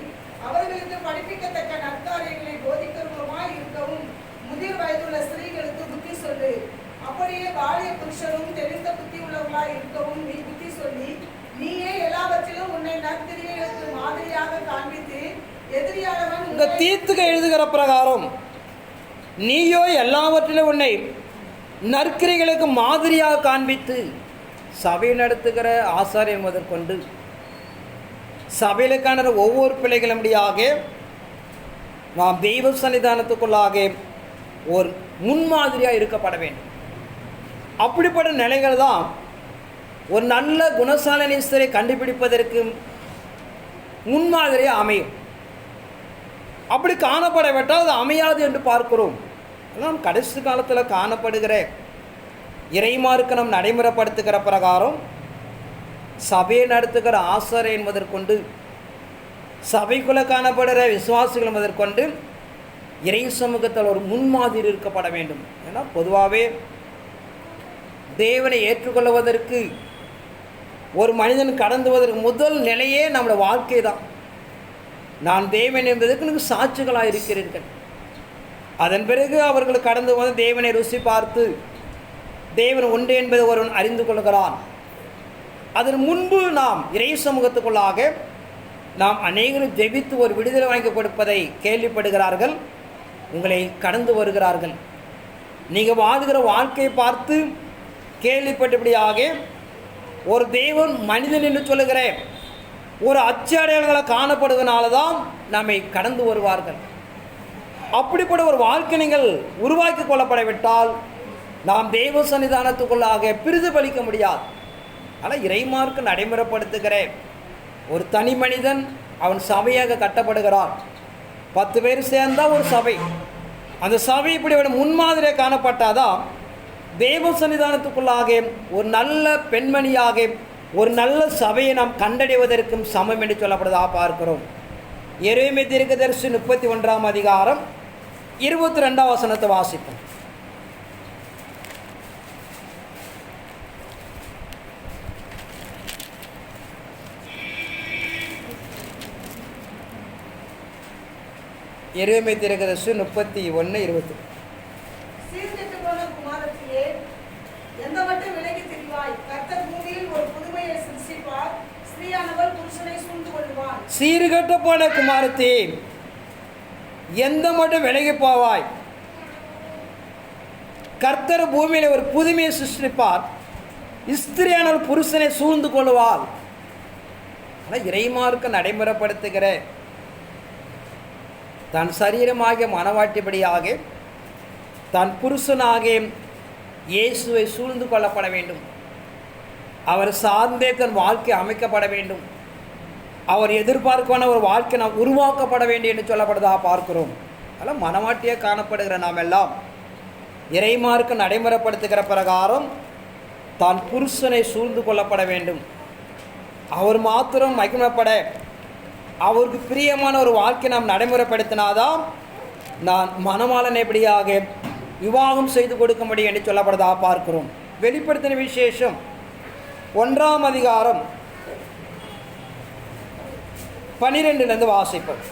அவர்களுக்கு படிப்பிக்கத்தக்க நற்காரியங்களை போதிக்கிறவர்களுமாய் இருக்கவும் முதிர் வயதுள்ள ஸ்திரீகளுக்கு புத்தி சொல்லு. அப்படியே பாலிய புருஷரும் தெளிந்த புத்தி உள்ளவர்களாய் இருக்கவும் நீ புத்தி சொல்லி நீயே எல்லாவற்றிலும் உன்னை நற்கிரியைகளுக்கு மாதிரியாக காண்பித்து எதிரியானவன் இந்த தீத்துக்கு எழுதுகிற பிரகாரம் நீயோ எல்லாவற்றிலும் உன்னை நற்கிரிகளுக்கு மாதிரியாக காண்பித்து சபை நடத்துகிற ஆசாரியர் முதற்கொண்டு சபையிலுக்கான ஒவ்வொரு பிள்ளைகளும்படியாக நாம் தெய்வ சன்னிதானத்துக்குள்ளாக ஒரு முன்மாதிரியாக இருக்கப்பட வேண்டும். அப்படிப்பட்ட நிலைகள் தான் ஒரு நல்ல குணசாலினீஸ்வரை கண்டுபிடிப்பதற்கு முன்மாதிரியாக அமையும். அப்படி காணப்படவிட்டால் அது அமையாது என்று பார்க்கிறோம். நாம் கடைசி காலத்தில் காணப்படுகிற இறைமாருக்கு நாம் நடைமுறைப்படுத்துகிற பிரகாரம் சபையை நடத்துகிற ஆசாரியர் என்பதற்கொண்டு சபைக்குள்ளே காணப்படுகிற விசுவாசிகள் முதற்கொண்டு இறை சமூகத்தில் ஒரு முன்மாதிரி இருக்கப்பட வேண்டும். ஏன்னா பொதுவாகவே தேவனை ஏற்றுக்கொள்வதற்கு ஒரு மனிதன் கடந்துவதற்கு முதல் நிலையே நம்முடைய வாழ்க்கை தான். நான் தேவன் என்பதற்கு எனக்கு சாட்சிகளாக இருக்கிறீர்கள். அதன் பிறகு அவர்கள் கடந்து வந்து தேவனை ருசி பார்த்து தேவன் உண்டு என்பதை ஒருவன் அறிந்து கொள்கிறான். அதன் முன்பு நாம் இறை சமூகத்துக்குள்ளாக நாம் அநேகரும் ஜெபித்து ஒரு விடுதலை வாங்கி கொடுப்பதை கேள்விப்படுகிறார்கள். உங்களை கடந்து வருகிறார்கள். நீங்கள் வாழ்கிற வாழ்க்கையை பார்த்து கேள்விப்பட்டபடியாக ஒரு தேவன் மனிதன் என்று சொல்லுகிற ஒரு அச்சடையாளங்களை காணப்படுவதனால தான் நம்மை கடந்து வருவார்கள். அப்படிப்பட்ட ஒரு வாழ்க்கை நீங்கள் உருவாக்கி கொள்ளப்படவிட்டால் நாம் தெய்வ சன்னிதானத்துக்குள்ளாக பிரதிபலிக்க முடியாது. ஆனால் இறைமார்க்கு நடைமுறைப்படுத்துகிற ஒரு தனி மனிதன் அவன் சபையாக கட்டப்படுகிறான். 10 பேர் சேர்ந்தால் ஒரு சபை. அந்த சபை இப்படி முன்மாதிரியாக காணப்பட்டாதான் தெய்வ சன்னிதானத்துக்குள்ளாக ஒரு நல்ல பெண்மணியாக ஒரு நல்ல சபையை நாம் கண்டடைவதற்கும் சமம் என்று சொல்லப்படுவதாக பார்க்கிறோம். எரேமியா தீர்க்கதரிசி 31ஆம் அதிகாரம் 22ஆம் வசனத்தை வாசிப்போம். எரேமியா தீர்க்கதரிசி 31:20. சீர்கெட்டு போன குமாரத்திலே எந்த மட்டும் விலகி திரிவாய்? கர்த்தர் பூமியில் ஒரு புதுமையை சிருஷ்டிப்பார். ஸ்திரீயானவள் புருஷனை சூழ்ந்து கொள்வாள். சீர்கெட்டு போன குமாரத்தே எந்த மட்டும் விலகி போவாய்? கர்த்தர் பூமியில் ஒரு புதுமையை சிருஷ்டிப்பார். ஸ்திரீயானவள் புருஷனை சூழ்ந்து கொள்வாள். ஆனால் இறைமார்க்கு நடைமுறைப்படுத்துகிற தன் சரீரமாகிய மனவாட்டிபடியாக தன் புருஷனாக இயேசுவை சூழ்ந்து கொள்ளப்பட வேண்டும். அவர் சார்ந்தே தன் வாழ்க்கை அமைக்கப்பட வேண்டும். அவர் எதிர்பார்க்கான ஒரு வாழ்க்கை நாம் உருவாக்கப்பட வேண்டும் என்று சொல்லப்படுவதாக பார்க்கிறோம். அதனால் மனவாட்டியாக காணப்படுகிற நாம் எல்லாம் இறைமார்க்கு நடைமுறைப்படுத்துகிற பிரகாரம் தான் புருஷனை சூழ்ந்து கொள்ளப்பட வேண்டும். அவர் மாத்திரம் மகிமைப்பட அவருக்கு பிரியமான ஒரு வாழ்க்கை நாம் நடைமுறைப்படுத்தினாதான் நான் மணவாளன் எப்படியாக விவாகம் செய்து கொடுக்க முடியும் என்று சொல்லப்படுவதாக பார்க்கிறோம். வெளிப்படுத்தின விசேஷம் 1ஆம் அதிகாரம் 12 வாசிப்போம்.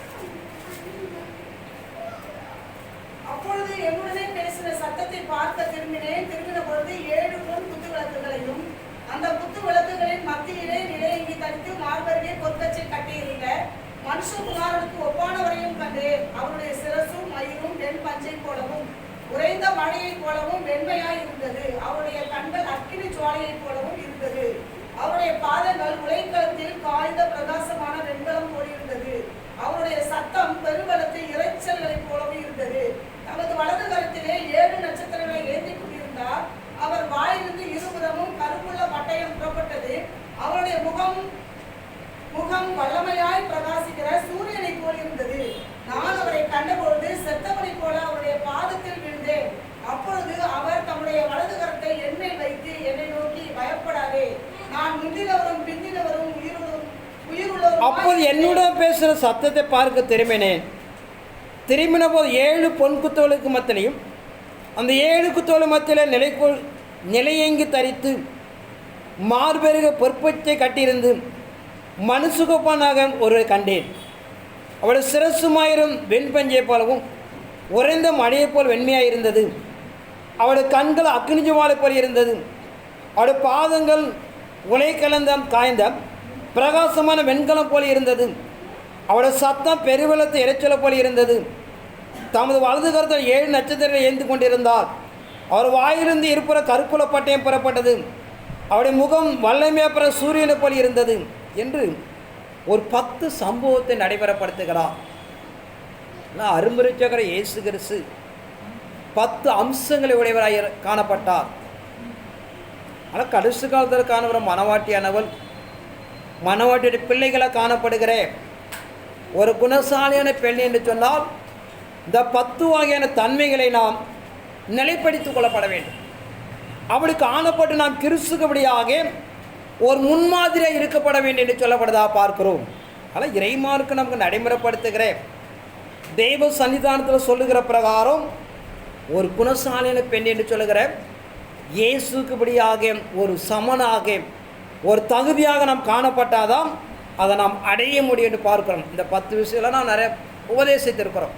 அப்பொழுது என்னுடனே பேசின சத்தத்தை பார்க்க திரும்பினேன். திரும்பின பொழுது 7 பொன் குத்து விளக்குகளையும் அந்த குத்து விளக்குகளின் மத்தியிலே நிலையங்கி தடுத்து மார்பருகே பொற்கச்சை கட்டியிருந்த மனுஷகுமாரனுக்கு ஒப்பானவரையும் கண்டேன். அவருடைய சிரசும் மயிரும் வெண் பஞ்சை போலவும் உறைந்த மழையை போலவும் வெண்மையாய் இருந்தது. அவருடைய கண்கள் அக்கினி ஜுவாலையை போலவும் இருந்தது. அவருடைய பாதங்கள் உலைக்களத்தில் காய்ந்த பிரகாசமான வெண்கலம் போலிருந்தது. அவருடைய சத்தம் பெருவெள்ளத்தை இறைச்சல்களை போலவும் இருந்தது. முகம் வல்லமையாய் பிரகாசிக்கிற சூரியனை போல் இருந்தது. நான் அவரை கண்டபொழுது செத்தவனை போல அவருடைய பாதத்தில் விழுந்தேன். அப்பொழுது அவர் தம்முடைய வலது கரத்தை என் மேல் வைத்து என்னை நோக்கி, பயப்படாதே, நான் முந்தினவரும் பிந்தினவரும் உயிருள்ளவரும். அப்போது என்னுடன் பேசுகிற சத்தத்தை பார்க்க திரும்பினேன். திரும்பின போது 7 பொன் குத்தோலுக்கு மத்தியிலையும் அந்த 7 குத்தோலு மத்தியில் நிலையங்கி தரித்து மார்பெருக பொற்பச்சை கட்டியிருந்து மனுசுகப்பானாக ஒருவரை கண்டேன். அவருடைய சிரசுமாயிரும் வெண்பஞ்சை போலவும் உறைந்த மழையைப் போல் வெண்மையாக இருந்தது. அவருடைய கண்கள் அக்னி ஜுவாலை போல் இருந்தது. அவருடைய பாதங்கள் உலை கலந்த காய்ந்த பிரகாசமான வெண்கலம் போல் இருந்தது. அவருடைய சத்தம் பெருவெள்ளத்தை இறைச்சலை போல் இருந்தது. தமது வலது கரத்தில் 7 நட்சத்திரங்களை ஏந்து கொண்டிருந்தார். அவர் வாயிலிருந்து இருப்புற கருப்புல பட்டயம் புறப்பட்டது. அவருடைய முகம் வல்லமையப்புற சூரியனை போல் இருந்தது என்று ஒரு 10 சம்பவத்தை நடைபெறப்படுத்துகிறார். அரும்பரிச்சகர இயேசு கிறிஸ்து 10 அம்சங்களை உடையவராக காணப்பட்டார். ஆனால் கடைசி காலத்தில் காணப்படுற மனவாட்டியானவள் மனவாட்டியுடைய பிள்ளைகளாக காணப்படுகிற ஒரு குணசாலியான பெண் என்று சொன்னால் இந்த 10 வகையான தன்மைகளை நாம் நிலைப்படுத்திக் கொள்ளப்பட வேண்டும். அவளுக்கு ஆணப்பட்டு நாம் கிறிஸ்துக்குபடியாக ஒரு முன்மாதிரியாக இருக்கப்பட வேண்டும் என்று சொல்லப்படுவதாக பார்க்கிறோம். ஆனால் இறைமார்க்கு நமக்கு நடைமுறைப்படுத்துகிற தெய்வ சன்னிதானத்தில் சொல்லுகிற பிரகாரம் ஒரு குணசாலியான பெண் என்று சொல்லுகிற இயேசுக்குபடியாக ஒரு சமனாக ஒரு தகுதியாக நாம் காணப்பட்டாதான் அதை நாம் அடைய முடியும் என்று பார்க்கிறோம். இந்த 10 விஷயம்லாம் நாம் நிறைய உபதேசித்திருக்கிறோம்.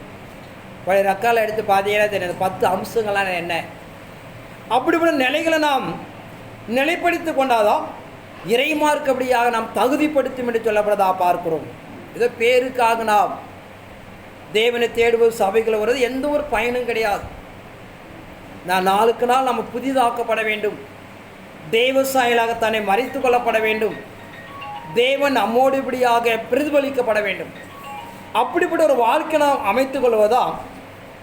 பழைய ரக்கால் எடுத்து பார்த்தீங்கன்னா தெரியாது 10 அம்சங்கள்லாம் என்ன. அப்படிப்பட்ட நிலைகளை நாம் நிலைப்படுத்தி கொண்டாதான் இறைமார்க்கபடியாக நாம் தகுதிப்படுத்தும் என்று சொல்லப்படுறதாக பார்க்கிறோம். இதோ பேருக்காக நாம் தேவனை தேடுவது சபைகளை வருவது எந்த ஒரு பயனும் கிடையாது. நாளுக்கு நாள் நம்ம புதிதாக்கப்பட வேண்டும். தெய்வ சாயலாக தன்னை மறைத்து கொள்ளப்பட வேண்டும். தேவன் நம்மோடு இப்படியாக பிரதிபலிக்கப்பட வேண்டும். அப்படிப்பட்ட ஒரு வாழ்க்கை நாம் அமைத்துக் கொள்வதால்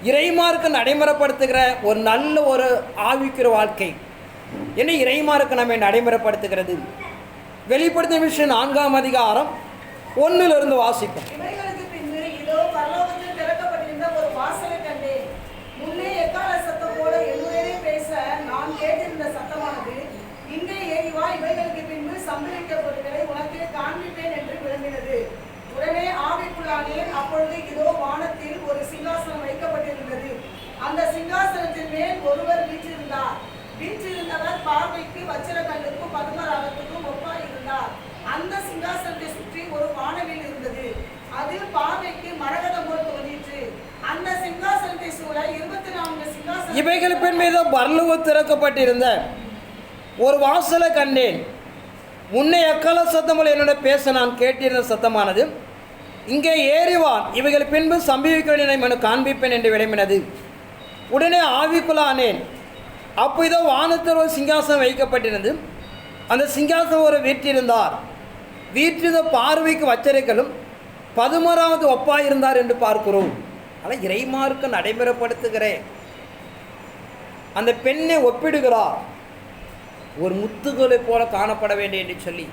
இறைமார்க்கு நடைமுறைப்படுத்துகிற ஒரு நல்ல ஒரு ஆவிக்கிற வாழ்க்கை என்ன இறைமார்க்கு நம்மை நடைமுறைப்படுத்துகிறது. வெளிப்படுத்தும் விஷயம் 4ஆம் அதிகாரம் 1 வாசிப்போம். இவைகளுக்கு பின்பு இதோ பரலோகத்தில் திறக்கப்பட்டிருந்த ஒரு வாசலை கண்டேன். முன்னே எக்கால சத்தம் போல என்னுடனே பேச நான் கேட்டிருந்த சத்தமானது, இங்கே ஏறி வா, இவைகளுக்கு பின்பு சம்பவிக்கப்படுவதை உனக்கு காண்பிப்பேன் என்று விளம்பினது. உடனே ஆவிக்குள்ளானேன். அப்பொழுது இதோ வானத்தில் ஒரு சிங்காசனம் வைக்கப்பட்டிருந்தது. அந்த சிங்காசனத்தின் மேல் ஒருவர் வீற்றிருந்தார். வீற்றிருந்தவர் பார்வைக்கு வச்சிரக்கல்லுக்கும் பதுமராகத்துக்கும் ஒப்பாய் இருந்தார். அந்த சிங்காசனத்தை சுற்றி ஒரு வானவில் இருந்தது. அது பார்வைக்கு மரகதம் போல் தோன்றிற்று. அந்த சிங்காசனத்தை சூழ 24 சிங்காசனம். இவைகள் பின் மீது பரலோகம் திறக்கப்பட்டிருந்த ஒரு வாசலை கண்டேன். முன்னே எக்கால சத்தமுள்ள என்னோட பேச நான் கேட்டிருந்த சத்தமானது, இங்கே ஏறிவான், இவைகள் பின்பு சம்பவிக்க வேண்டிய காண்பிப்பேன் என்று விளம்பினது. உடனே ஆவிக்குள்ளானேன். அப்போ இதோ வானத்தில் ஒரு சிங்காசனம் வைக்கப்பட்டிருந்தது. அந்த சிங்காசனம் ஒரு வீற்றிருந்தார். வீற்றிருந்த பார்வைக்கு வச்சரைகளும் 11வது ஒப்பாயிருந்தார் என்று பார்க்கிறோம். ஆனால் இறைமார்க்கு நடைமுறைப்படுத்துகிறேன். அந்த பெண்ணை ஒப்பிடுகிறார் ஒரு முத்துகளை போல காணப்பட வேண்டும் என்று சொல்லி.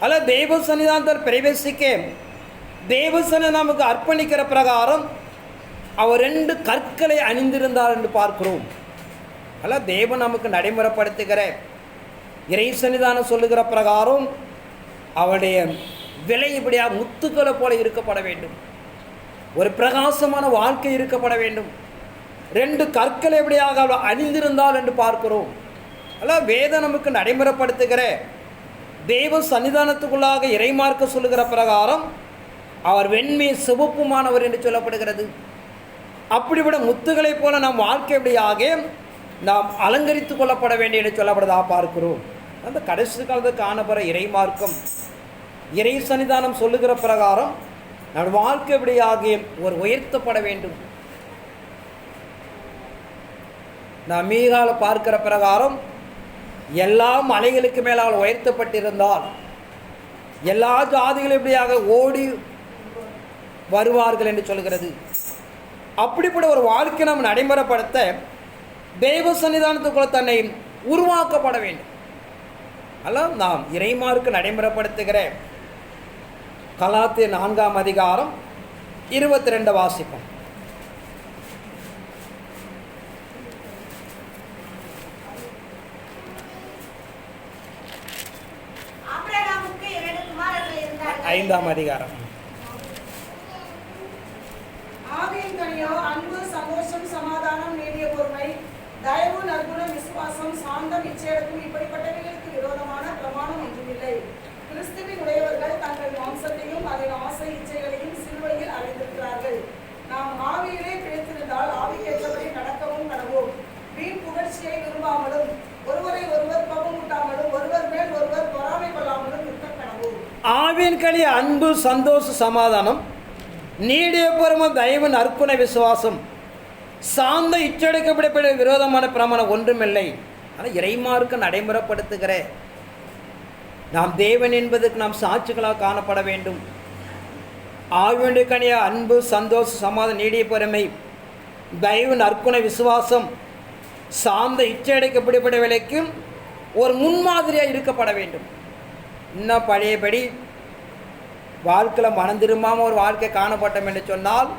அல்ல தெய்வ சன்னிதானத்தில் பிரவேசிக்க தெய்வ சன்னிதானம் நமக்கு அர்ப்பணிக்கிற பிரகாரம் அவர் 2 கற்களை அணிந்திருந்தார் என்று பார்க்கிறோம். அல்ல தேவன் நமக்கு நடைமுறைப்படுத்துகிற இறை சன்னிதானம் சொல்லுகிற பிரகாரம் அவருடைய விலை இப்படியாக முத்துக்களை போல இருக்கப்பட வேண்டும். ஒரு பிரகாசமான வாழ்க்கை இருக்கப்பட வேண்டும். 2 கற்களை எப்படியாக அவர் அணிந்திருந்தால் என்று பார்க்கிறோம். அல்ல வேதம் நமக்கு நடைமுறைப்படுத்துகிற தெய்வ சன்னிதானத்துக்குள்ளாக இறைமார்க்க சொல்லுகிற பிரகாரம் அவர் வெண்மை சிவப்புமானவர் என்று சொல்லப்படுகிறது. அப்படிப்பட்ட முத்துகளைப் போல நம் வாழ்க்கை எப்படியாக நாம் அலங்கரித்து கொள்ளப்பட வேண்டும் என்று சொல்லப்படுவதாக பார்க்கிறோம். அந்த கடைசி காலத்தில் காணப்படுற இறைமார்க்கம் இறை சன்னிதானம் சொல்லுகிற பிரகாரம் நம் வாழ்க்கை எப்படியாக ஒரு உயர்த்தப்பட வேண்டும். நாம் மீகால பார்க்கிற பிரகாரம் எல்லா மலைகளுக்கு மேலால் உயர்த்தப்பட்டிருந்தால் எல்லா ஜாதிகளும் எப்படியாக ஓடி வருவார்கள் என்று சொல்கிறது. அப்படிப்பட்ட ஒரு வாழ்க்கை நாம் நடைமுறைப்படுத்த தெய்வ சன்னிதானத்துக்குள்ள தன்னை உருவாக்கப்பட வேண்டும். அல்ல நாம் இறைமார்க்கு நடைமுறைப்படுத்துகிற கலாத்தியர் 4ஆம் அதிகாரம் 22 வாசிப்போம். ஆபிரகாமுக்கு 2 குமாரர்கள் இருந்தார்கள். 5ஆம் அதிகாரம். ஆவியின் கனியோ அன்பு, சந்தோஷம், சமாதானம், நீடிய பொறுமை, தயவு, நற்குணம், விசுவாசம், சாந்தம், இச்சையடக்கம், இப்படிப்பட்டவைகளுக்கு விரோதமான பிரமாணம் ஒன்றுமில்லை. கிறிஸ்துவின் உடையவர்கள் தங்கள் மாம்சத்தையும் அதன் ஆசை இச்சைகளையும் சிலுவையில் அடைந்திருக்கிறார்கள். நாம் ஆவியிலே பிழைத்திருந்தால் ஆவிக்கேற்றபடி நடக்கவும் கடவோம். வீண் புகழ்ச்சியை விரும்பாமலும் ஒருவரை ஒருவர் கோபமூட்டாமலும் ஒருவர் மேல் ஒருவர் பொறாமை கொள்ளாமலும் இருக்க கடவோம். ஆவியின் கனி அன்பு, சந்தோஷ, சமாதானம், நீடிய பொறுமை, தயவு, நற்குண, விசுவாசம், சாந்த இச்சடைக்கப்பட விரோதமான பிரமாணம் ஒன்றுமில்லை. ஆனால் இறைமார்க்கு நடைமுறைப்படுத்துகிற நாம் தேவன் என்பதற்கு நாம் சாட்சிகளாக காணப்பட வேண்டும். ஆவியுடைய கனியா அன்பு, சந்தோஷ, சமாதானம், நீடிய பொறுமை, தயவு, நற்குண, விசுவாசம், சாந்த இச்சடைக்கப்பட விலைக்கும் ஒரு முன்மாதிரியாக இருக்கப்பட வேண்டும். இன்னும் பழையபடி வாழ்க்கையில் மனம் திரும்பாமல் ஒரு வாழ்க்கை காணப்பட்டோம் என்று சொன்னால்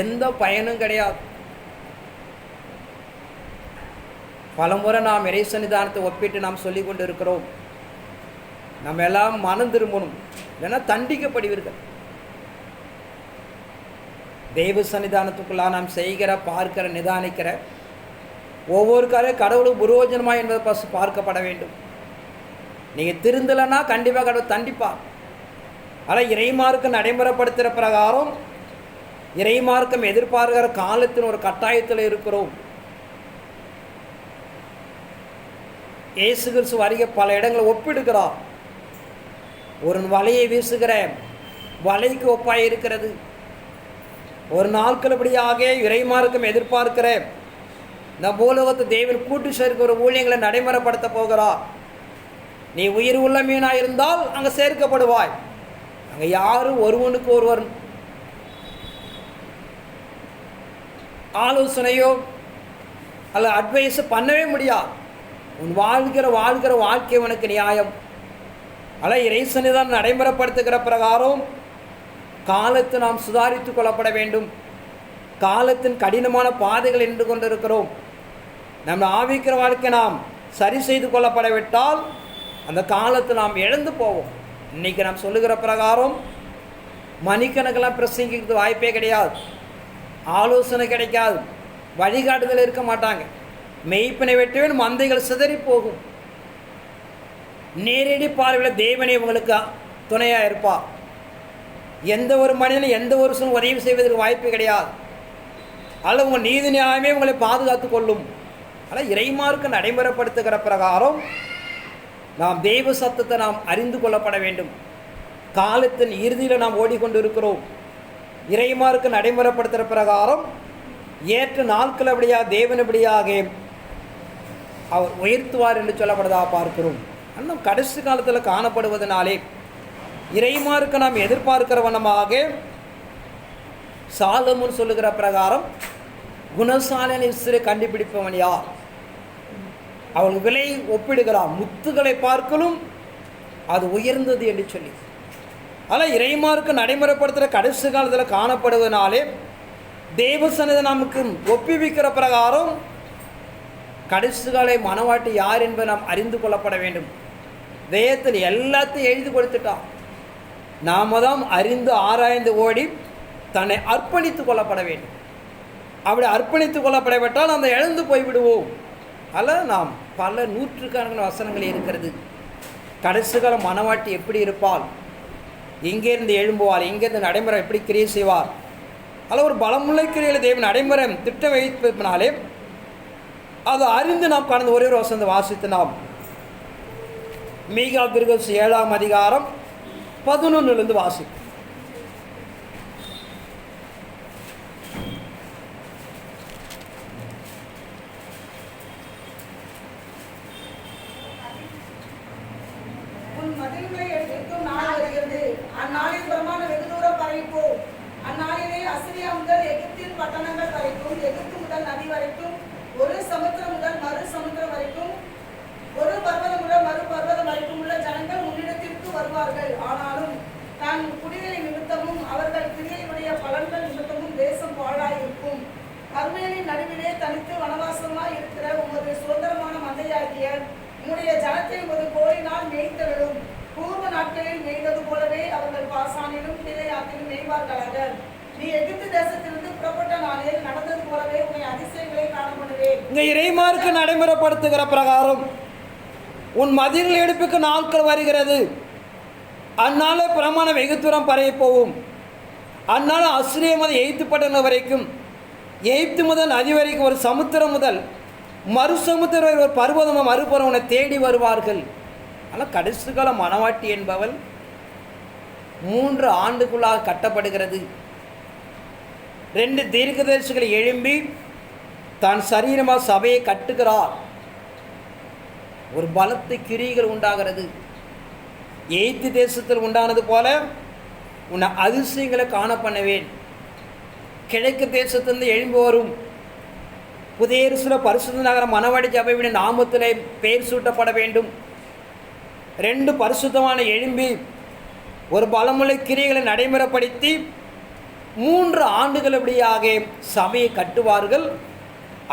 எந்த பயனும் கிடையாது. பலமுறை நாம் இறை சன்னிதானத்தை ஒப்பிட்டு நாம் சொல்லி கொண்டு இருக்கிறோம். நம்ம எல்லாம் மனம் திரும்பணும், இல்லைன்னா தண்டிக்கப்படுவீர்கள். தெய்வ சன்னிதானத்துக்குள்ளா நாம் செய்கிற, பார்க்கிற, நிதானிக்கிற ஒவ்வொரு காரியம் கடவுளுக்கு புரோஜனமாக என்பதை பார்க்கப்பட வேண்டும். நீங்கள் திருந்தலைன்னா கண்டிப்பாக கடவுள் தண்டிப்பார். ஆனால் இறைமார்க்கம் நடைமுறைப்படுத்துகிற பிரகாரம் இறைமார்க்கம் எதிர்பார்க்கிற காலத்தின் ஒரு கட்டாயத்தில் இருக்கிறோம். இயேசு கிறிஸ்து வருகை பல இடங்களை ஒப்பிடுகிறார். ஒரு வலையை வீசுகிற வலைக்கு ஒப்பாய் இருக்கிறது. ஒரு நாட்களபடியாக இறைமார்க்கம் எதிர்பார்க்கிற இந்த பூலோகத்தை தேவன் கூட்டு சேர்க்கிற ஊழியங்களை நடைமுறைப்படுத்த போகிறார். நீ உயிர் உள்ள மீனாக இருந்தால் அங்கே சேர்க்கப்படுவாய். அங்கே யாரும் ஒருவனுக்கு ஒருவர் ஆலோசனையோ அல்ல அட்வைஸோ பண்ணவே முடியாது. உன் வாழ்கிற வாழ்க்கை உனக்கு நியாயம். அல்ல இறைசனை தான் நடைமுறைப்படுத்துகிற பிரகாரம் காலத்தை நாம் சுதாரித்து கொள்ளப்பட வேண்டும். காலத்தின் கடினமான பாதைகள் என்று கொண்டிருக்கிறோம். நம்ம ஆவிக்கிற வாழ்க்கை நாம் சரி செய்து கொள்ளப்படவிட்டால் அந்த காலத்தை நாம் இழந்து போவோம். இன்றைக்கி நாம் சொல்லுகிற பிரகாரம் மணிக்கணக்கெல்லாம் பிரசங்கிக்கிறது வாய்ப்பே கிடையாது. ஆலோசனை கிடைக்காது. வழிகாட்டுதல் இருக்க மாட்டாங்க. மெய்ப்பினை வெட்டுவேன், மந்தைகள் சிதறி போகும். நேரடி பார்வையில் தேவனே உங்களுக்கு துணையாக இருப்பார். எந்த ஒரு மனிதனும் எந்த ஒரு சூழ்நிலை உதவி செய்வதற்கு வாய்ப்பு கிடையாது. அல்ல உங்கள் நீதி நியாயமே உங்களை பாதுகாத்து கொள்ளும். ஆனால் இறைமார்க்கம் நடைமுறைப்படுத்துகிற பிரகாரம் நாம் தெய்வ சத்தத்தை நாம் அறிந்து கொள்ளப்பட வேண்டும். காலத்தின் இறுதியில் நாம் ஓடிக்கொண்டு இருக்கிறோம். இறைமார்க்கம் நடைமுறைப்படுத்துகிற பிரகாரம் ஏற்ற நாட்கள் அப்படியாக தேவனபடியாக அவர் உயர்த்துவார் என்று சொல்லப்படுவதாக பார்க்கிறோம். இன்னும் கடைசி காலத்தில் காணப்படுவதனாலே இறைமார்க்க நாம் எதிர்பார்க்கிற வண்ணமாக சாலமோன் சொல்லுகிற பிரகாரம் குணசாலியான இஸ்ரேலை கண்டுபிடிப்பவன் யார்? அவள் விலை ஒப்பிடுகிறார். முத்துக்களை பார்க்கலும் அது உயர்ந்தது என்று சொல்லி. ஆனால் இறைமார்க்க நடைமுறைப்படுத்துகிற கடைசி காலத்தில் காணப்படுவதனாலே தேவசனதை நமக்கு ஒப்புவிக்கிற பிரகாரம் கடைசி காலை மனவாட்டி யார் என்பதை நாம் அறிந்து கொள்ளப்பட வேண்டும். வேதத்தில் எல்லாத்தையும் எழுதி கொடுத்துட்டான். நாம தான் அறிந்து ஆராய்ந்து ஓடி தன்னை அர்ப்பணித்து கொள்ளப்பட வேண்டும். அப்படி அர்ப்பணித்து கொள்ளப்படவிட்டால் அந்த இழந்து போய்விடுவோம். அதில் நாம் பல நூற்றுக்கணக்கான வசனங்கள் இருக்கிறது. கடைசி கால மனவாட்டி எப்படி இருப்பாள், இங்கேருந்து எழும்புவாள், இங்கேருந்து நடைமுறை எப்படி கிரியை செய்வார், அதில் ஒரு பலமுள்ள கிரியை தேவன் நடைமுறை திட்டம் வைப்பதனாலே அதை அறிந்து நாம் கடந்த ஒரே ஒரு வசனத்தை வாசித்து நாம் மீகா தீர்க்கதரிசி 7ஆம் அதிகாரம் 11 வாசிப்போம். உன் மதில்களை எடுக்கும் நாள் வருகிறது. அந்நாளில் பிரமாண வெகு தூரம் பரவிப்போம். அந்நாளிலே அசிரியா முதல் எகிப்தின் பட்டணங்கள் வரைக்கும், எகிப்து முதல் நதி வரைக்கும், ஒரு சமுத்திரம் முதல் மறு சமுத்திரம் வரைக்கும், ஒரு பர்வதம் முதல் மறு பர்வதம் வரைக்கும் உள்ள ஜனங்கள் உன்னிடத்திற்கு வருவார்கள். ஆனாலும் தன் குடிகளை நிமித்தமும் அவர்கள் கிரியையுடைய பலன்கள் நிமித்தமும் தேசம் பாழாயிருக்கும். கர்மேலின் நடுவிலே தனித்து வனவாசமாய் இருக்கிற உமது சுதந்திரமான மந்தையாகிய உம்முடைய ஜனத்தை உமது கோலினால் மேய்த்தவிடும். பூர்வ நாட்களில் மேய்ந்தது போலவே அவர்கள் பாசானிலும் கீழையாத்திலும் மேய்வார்களாக. நீ எகிப்து தேசத்திலிருந்து புறப்பட்ட நாளில் நடந்தது போலவே உன்னை அதிசயங்களை காண பண்ணுவேன். இங்க இறைமார்க்கு நடைமுறைப்படுத்துகிற பிரகாரம் உன் மதில் எடுப்புக்கு நாட்கள் வருகிறது. அந்நாள பிரமாணம் வெகு தூரம் பரவி போகும். அந்நாள அஸ்ரிய முதல் எய்த்து பட்டண வரைக்கும், எய்த்து முதல் நதி வரைக்கும், ஒரு சமுத்திரம் முதல் மறு சமுத்திரம் ஒரு பருவதம் மறுபருவனை தேடி வருவார்கள். ஆனால் கடைசி கால மணவாட்டி என்பவள் 3 ஆண்டுக்குள்ளாக கட்டப்படுகிறது. 2 தீர்க்கதரிசிகளை எழும்பி தான் சரீரமாக சபையை கட்டுகிறார். ஒரு பலத்த கிரிகள் உண்டாகிறது. எய்த்து தேசத்தில் உண்டானது போல உன்னை அதிசயங்களை காண பண்ணுவேன். கிழக்கு தேசத்திலிருந்து எழும்பி வரும் புதிய எருசலேம் பரிசுத்த நகர மணவாட்டி சபையுடைய நாமத்திலே பெயர் சூட்டப்பட வேண்டும். 2 பரிசுத்தமான எழும்பி ஒரு பலமுள்ள கிரியைகளை நடைமுறைப்படுத்தி 3 ஆண்டுகள் அப்படியாக சபையை கட்டுவார்கள்.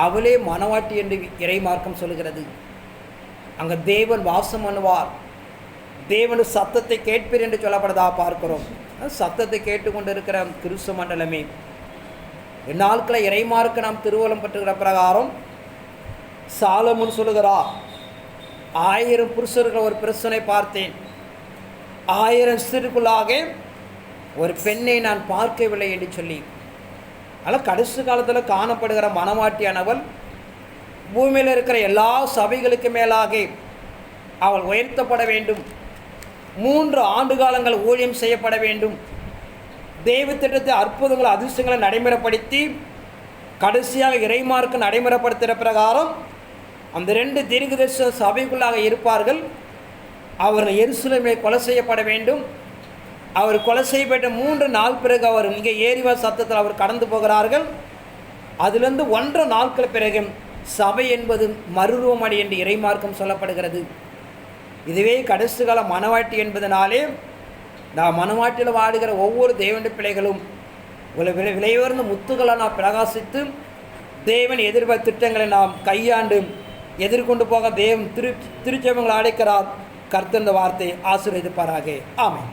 அவளே மணவாட்டி என்று இறைமார்க்கம் சொல்கிறது. அங்கே தேவன் வாசம் பண்ணுவார். தேவன் சத்தத்தை கேட்பீர் என்று சொல்லப்படுதா பார்க்கிறோம். சத்தத்தை கேட்டுக்கொண்டு இருக்கிற கிறிஸ்து மண்டலமே, இந்நாட்களை இறைமார்க்க நாம் திருவலம் பெற்றுகிற பிரகாரம் சாலமோன் சொல்லுகிறார், 1000 புருஷர்கள் ஒரு பிரச்சனை பார்த்தேன், 1000 ஸ்திரீக்குள்ளாக ஒரு பெண்ணை நான் பார்க்கவில்லை என்று சொல்லி. ஆனால் கடைசி காலத்தில் காணப்படுகிற மணவாட்டியானவள் பூமியில் இருக்கிற எல்லா சபைகளுக்கு மேலாக அவள் உயர்த்தப்பட வேண்டும். 3 ஆண்டு காலங்கள் ஊழியம் செய்யப்பட வேண்டும். தெய்வ திட்டத்தை அற்புதங்களை அதிசயங்களை நடைமுறைப்படுத்தி கடைசியாக இறைமார்க்கு நடைமுறைப்படுத்துகிற பிரகாரம் அந்த 2 தீர்க்கதரிசி சபைக்குள்ளாக இருப்பார்கள். அவர் எருசலேமிலே கொலை செய்யப்பட வேண்டும். அவர் கொலை செய்யப்பட்ட 3 நாள் பிறகு அவர் இங்கே ஏரிவா சத்தத்தில் அவர் கடந்து போகிறார்கள். அதிலிருந்து 1 நாட்கள் பிறகு சபை என்பது மறுரூபமடை என்று இறைமார்க்கம் சொல்லப்படுகிறது. இதுவே கடைசி கால மணவாட்டி என்பதனாலே நான் மணவாட்டியில் வாடுகிற ஒவ்வொரு தேவனுடைய பிள்ளைகளும் விலையுயர்ந்த முத்துக்களை நாம் பிரகாசித்து தேவன் எதிர்பார்த்த திட்டங்களை நாம் கையாண்டு எதிர்கொண்டு போக தேவன் திருச்சபைகளை அழைக்கிறார். கர்த்தர் இந்த வார்த்தை ஆசீர்வதிப்பாராக. ஆமென்.